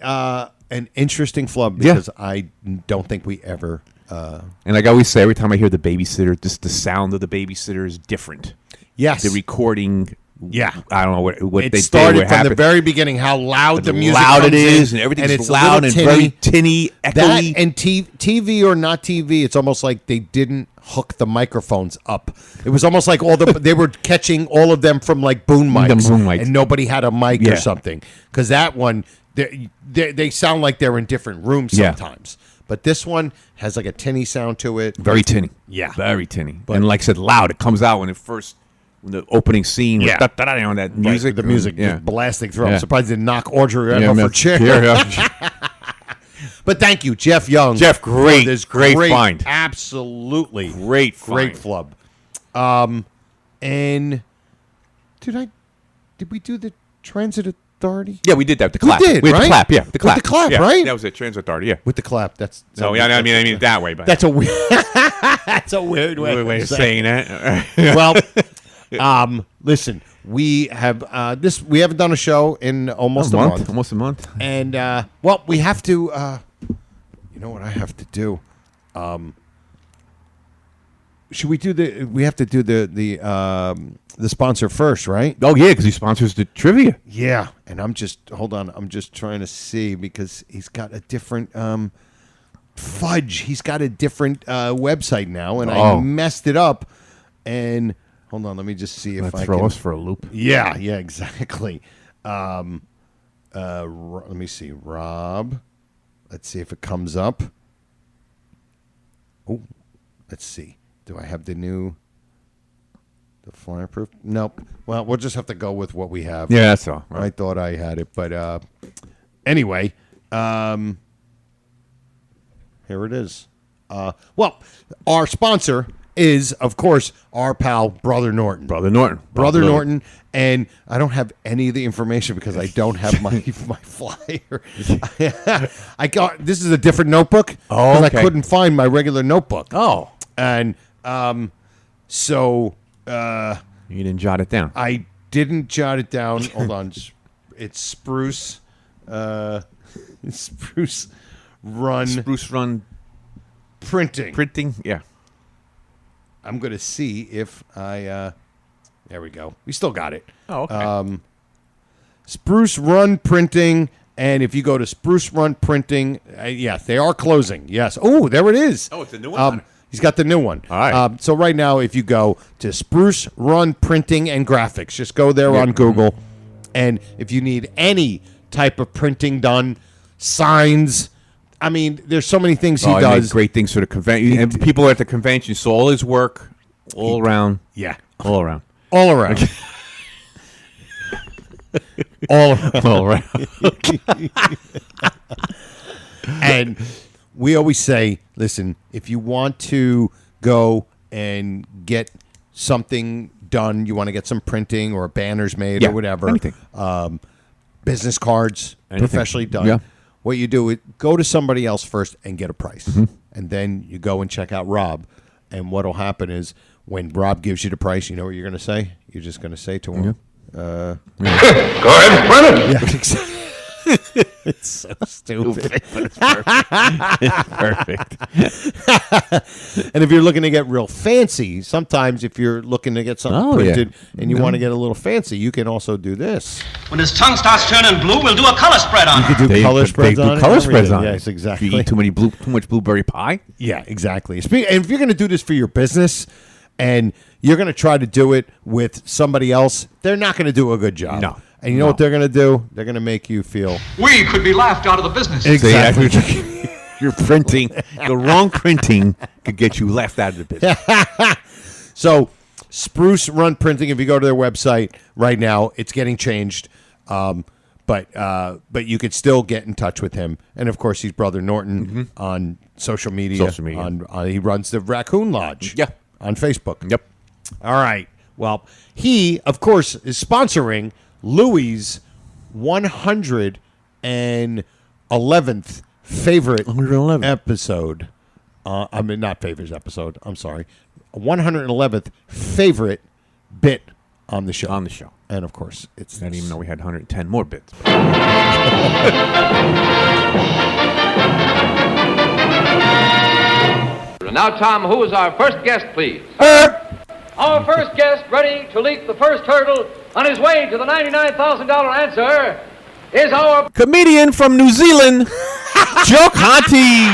Speaker 5: an interesting flub because I don't think we ever.
Speaker 7: And like I always say, every time I hear the babysitter, just the sound of the babysitter is different.
Speaker 5: Yes.
Speaker 7: The recording.
Speaker 5: Yeah.
Speaker 7: I don't know what
Speaker 5: it
Speaker 7: they
Speaker 5: started
Speaker 7: did.
Speaker 5: from the very beginning. How loud the music
Speaker 7: loud
Speaker 5: comes
Speaker 7: it is,
Speaker 5: in,
Speaker 7: and everything's
Speaker 5: it's
Speaker 7: loud and very tinny, echoey.
Speaker 5: That and TV or not TV, it's almost like they didn't hook the microphones up. It was almost like they were catching all of them from like boom mics, and nobody had a mic or something. Because that one, they sound like they're in different rooms sometimes. But this one has like a tinny sound to it.
Speaker 7: Very tinny.
Speaker 5: Yeah.
Speaker 7: Very tinny. And like I said, loud. It comes out when the opening scene with that music.
Speaker 5: The music just blasting through. I'm surprised it didn't knock Audrey off her chair. But thank you, Jeff Young.
Speaker 7: Jeff, great find.
Speaker 5: Absolutely.
Speaker 7: Great
Speaker 5: flub. And did we do the Transit Authority?
Speaker 7: Yeah, we did that. The clap.
Speaker 5: We did,
Speaker 7: had
Speaker 5: right?
Speaker 7: the clap, yeah. The clap.
Speaker 5: With the clap,
Speaker 7: yeah,
Speaker 5: right?
Speaker 7: That was it. Transit Authority, yeah.
Speaker 5: With the clap. That's
Speaker 7: I mean that way, but
Speaker 5: that's a weird that's a weird way
Speaker 7: of saying that.
Speaker 5: Well, listen, we have we haven't done a show in almost a month.
Speaker 7: Almost a month.
Speaker 5: And we have to you know what I have to do? Should we do we have to do the sponsor first, right?
Speaker 7: Oh yeah, because he sponsors the trivia.
Speaker 5: Yeah, and I'm just trying to see because he's got a different fudge. He's got a different website now, and I messed it up. And hold on, let me just see if I
Speaker 7: throw
Speaker 5: can
Speaker 7: us for a loop.
Speaker 5: Yeah, exactly. Let me see, Rob. Let's see if it comes up. Oh, let's see. Do I have the fireproof? Nope. Well, we'll just have to go with what we have.
Speaker 7: Yeah, that's all.
Speaker 5: I thought I had it, but anyway, here it is. Our sponsor is, of course, our pal, Brother Norton.
Speaker 7: Brother Norton.
Speaker 5: And I don't have any of the information because I don't have my flyer. This is a different notebook because I couldn't find my regular notebook.
Speaker 7: Oh.
Speaker 5: And so...
Speaker 7: you didn't jot it down.
Speaker 5: I didn't jot it down. Hold on. It's Spruce. Spruce Run Printing.
Speaker 7: Yeah.
Speaker 5: I'm going to see if I... there we go. We still got it.
Speaker 7: Oh, okay.
Speaker 5: Spruce Run Printing. And if you go to Spruce Run Printing, yes, they are closing. Yes. Oh, there it is.
Speaker 7: Oh, it's a new one.
Speaker 5: He's got the new one.
Speaker 7: All right.
Speaker 5: So right now, if you go to Spruce Run Printing and Graphics, just go there on Google. And if you need any type of printing done, signs, I mean, there's so many things he does.
Speaker 7: Great things for the convention. And people are at the convention, so all his work, all around.
Speaker 5: Yeah.
Speaker 7: All around.
Speaker 5: All around.
Speaker 7: all around.
Speaker 5: And we always say, listen, if you want to go and get something done, you want to get some printing or banners made or whatever,
Speaker 7: anything.
Speaker 5: Business cards, professionally done.
Speaker 7: Yeah.
Speaker 5: What you do is go to somebody else first and get a price. Mm-hmm. And then you go and check out Rob. And what will happen is when Rob gives you the price, you know what you're going to say? You're just going to say to him,
Speaker 9: Go ahead and print it.
Speaker 5: Yeah, exactly. It's so stupid.
Speaker 7: It's perfect.
Speaker 5: And if you're looking to get real fancy, sometimes if you're looking to get something printed and you want to get a little fancy, you can also do this.
Speaker 12: When his tongue starts turning blue, we'll do a color spread on it.
Speaker 5: You could do color spreads on it.
Speaker 7: Color spreads on it.
Speaker 5: Yes, exactly.
Speaker 7: If you eat too much blueberry pie.
Speaker 5: Yeah, exactly. And if you're going to do this for your business and you're going to try to do it with somebody else, they're not going to do a good job.
Speaker 7: No.
Speaker 5: And you know what they're going to do? They're going to make you feel...
Speaker 12: We could be laughed out of the business.
Speaker 5: Exactly.
Speaker 7: You're printing. The wrong printing could get you laughed out of the business.
Speaker 5: So, Spruce Run Printing, if you go to their website right now, it's getting changed. But you could still get in touch with him. And, of course, he's Brother Norton on social media. He runs the Raccoon Lodge on Facebook.
Speaker 7: Yep.
Speaker 5: All right. Well, he, of course, is sponsoring Louie's 111th favorite episode. I mean, not favorite episode. I'm sorry. 111th favorite
Speaker 6: bit on the show.
Speaker 7: On the show.
Speaker 6: And, of course, it's...
Speaker 7: I didn't even know we had 110 more bits.
Speaker 4: Now, Tom, who is our first guest, please? Our first guest, ready to leap the first hurdle on his way to the $99,000 answer, is our
Speaker 7: comedian from New Zealand, Joe Conti.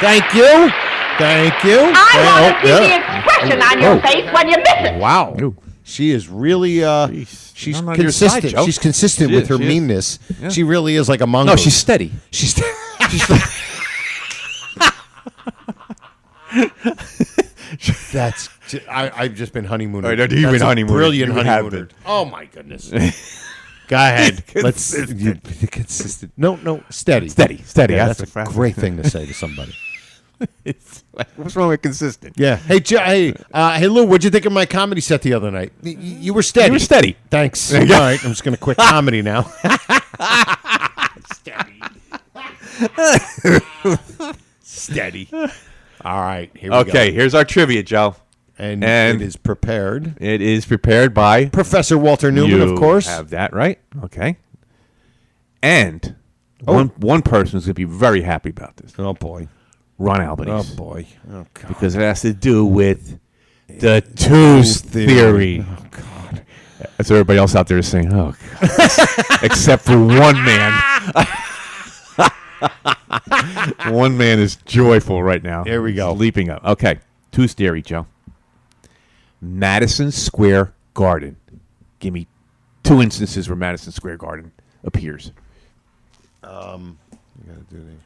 Speaker 6: Thank you. Thank you.
Speaker 11: I want to see the expression on your face when you miss it.
Speaker 6: Wow. She is really, she's
Speaker 7: I'm on your side,
Speaker 6: consistent.
Speaker 7: Joe.
Speaker 6: She's consistent
Speaker 7: She
Speaker 6: with
Speaker 7: is,
Speaker 6: her
Speaker 7: she is.
Speaker 6: meanness.
Speaker 7: Yeah.
Speaker 6: She really is like a mongoose.
Speaker 7: No, she's steady.
Speaker 6: She's That's. I've just been honeymooning.
Speaker 7: You've been honeymooning.
Speaker 6: Brilliant
Speaker 7: You have
Speaker 6: honeymooner.
Speaker 7: been.
Speaker 6: Oh my goodness. Go ahead. Let's consistent. No, steady.
Speaker 7: Steady.
Speaker 6: Yeah, that's a great thing to say to somebody.
Speaker 7: What's wrong with consistent?
Speaker 6: Yeah. Hey, Lou, what'd you think of my comedy set the other night? You were steady.
Speaker 7: You were steady.
Speaker 6: Thanks. All right, I'm just going to quit comedy now. Steady. All right, here we go.
Speaker 7: Okay, here's our trivia, Joe.
Speaker 6: And it is prepared.
Speaker 7: It is prepared by
Speaker 6: Professor Walter Newman,
Speaker 7: you
Speaker 6: of course.
Speaker 7: Have that right. Okay. And one person is going to be very happy about this.
Speaker 6: Oh, boy.
Speaker 7: Ron Albanese.
Speaker 6: Oh, boy. Oh, God.
Speaker 7: Because it has to do with the twos theory.
Speaker 6: Oh, God.
Speaker 7: That's what everybody else out there is saying. Oh, God. Except for one man. One man is joyful right now.
Speaker 6: Here we go.
Speaker 7: He's leaping up. Okay. Twos theory, Joe. Madison Square Garden. Give me 2 instances where Madison Square Garden appears.
Speaker 6: You gotta do the.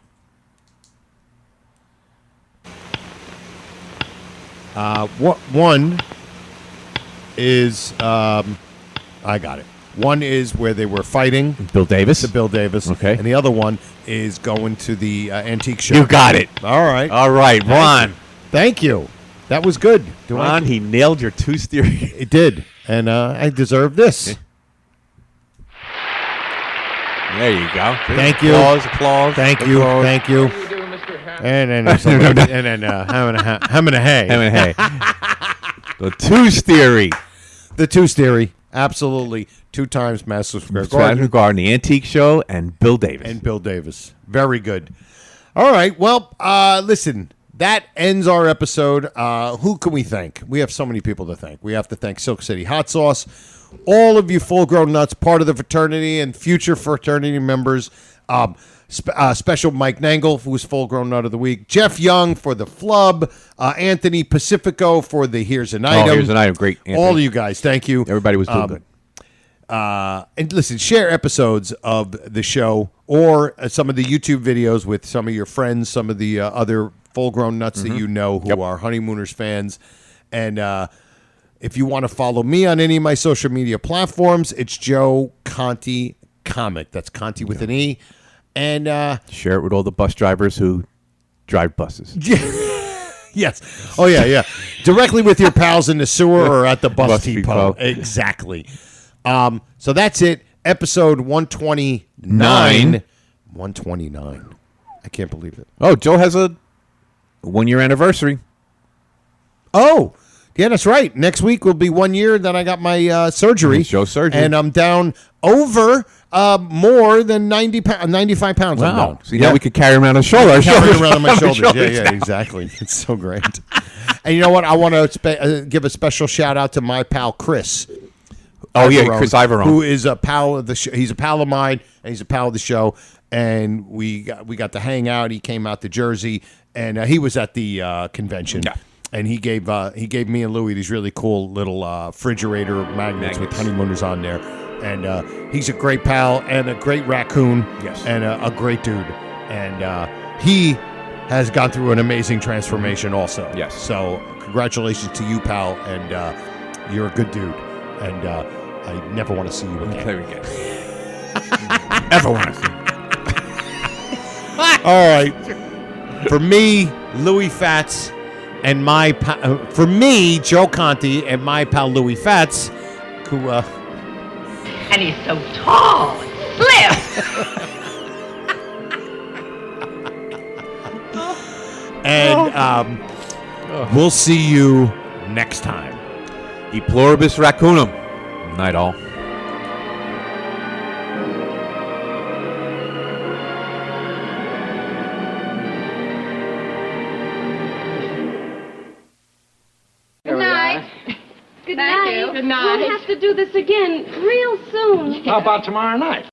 Speaker 6: One is I got it. One is where they were fighting.
Speaker 7: Bill Davis.
Speaker 6: To Bill Davis.
Speaker 7: Okay.
Speaker 6: And the other one is going to the antique show.
Speaker 7: You got it.
Speaker 6: All right.
Speaker 7: All right, Ron.
Speaker 6: Thank you. That was good.
Speaker 7: Ron, he nailed your twos theory.
Speaker 6: It did. And I deserve this.
Speaker 7: There you go.
Speaker 6: Thank you.
Speaker 7: Applause.
Speaker 6: Thank you. Thank you.
Speaker 4: What do you do, Mr. Hammond?
Speaker 6: And then ham and a hay.
Speaker 7: The twos theory.
Speaker 6: The twos theory. Absolutely. 2 times Madison Square
Speaker 7: Garden, the antique show, and Bill Davis.
Speaker 6: Very good. All right. Well, listen, that ends our episode. Who can we thank? We have so many people to thank. We have to thank Silk City Hot Sauce, all of you full-grown nuts, part of the fraternity and future fraternity members. Special Mike Nangle, who was full-grown nut of the week. Jeff Young for the flub. Anthony Pacifico for the Here's an Item.
Speaker 7: Here's an Item. Great, Anthony.
Speaker 6: All of you guys, thank you.
Speaker 7: Everybody was doing good.
Speaker 6: And listen, share episodes of the show or some of the YouTube videos with some of your friends, some of the other full-grown nuts that you know who are Honeymooners fans. And if you want to follow me on any of my social media platforms, it's Joe Conti Comic. That's Conti with an E. And
Speaker 7: share it with all the bus drivers who drive buses.
Speaker 6: Yes. Oh, yeah. Directly with your pals in the sewer or at the bus depot.
Speaker 7: depot.
Speaker 6: Exactly. So that's it. Episode 129. 129. I can't believe it.
Speaker 7: Oh, Joe has a 1-year anniversary.
Speaker 6: Oh, yeah, that's right. Next week will be 1 year that I got my surgery.
Speaker 7: Joe's surgery.
Speaker 6: And I'm down over more than 95 pounds. I'm
Speaker 7: Wow.
Speaker 6: down.
Speaker 7: See, now we could carry him around on shoulders.
Speaker 6: Carry him around on my shoulders. Yeah, exactly. It's so great. And you know what? I want to give a special shout out to my pal Chris.
Speaker 7: Oh, yeah, Chris Iverone.
Speaker 6: Who is a pal of the show. He's a pal of mine, and he's a pal of the show. And we got to hang out. He came out to Jersey, and he was at the convention.
Speaker 7: Yeah.
Speaker 6: And he gave me and Louie these really cool little refrigerator magnets with Honeymooners on there. And he's a great pal and a great raccoon.
Speaker 7: Yes.
Speaker 6: And a great dude. And he has gone through an amazing transformation also.
Speaker 7: Yes.
Speaker 6: So congratulations to you, pal. And you're a good dude. And I never want to see you again.
Speaker 7: There we go. Ever want to see you.
Speaker 6: All right. For me, Louis Fats, and for me, Joe Conti, and my pal Louis Fats, who
Speaker 11: And he's so tall and slim.
Speaker 6: and we'll see you next time.
Speaker 7: E pluribus raccoonum. Night all.
Speaker 3: Good night.
Speaker 11: Good
Speaker 3: Thank
Speaker 11: night.
Speaker 3: you. Good night.
Speaker 11: We'll have to do this again real soon.
Speaker 2: How about tomorrow night?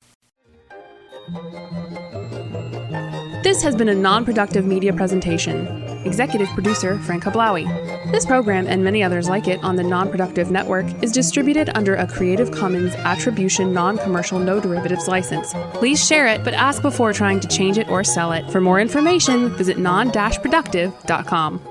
Speaker 13: This has been a non-productive media presentation. Executive producer Frank Hablawi. This program and many others like it on the Non-Productive Network is distributed under a Creative Commons Attribution Non-Commercial No Derivatives license. Please share it, but ask before trying to change it or sell it. For more information, visit non-productive.com.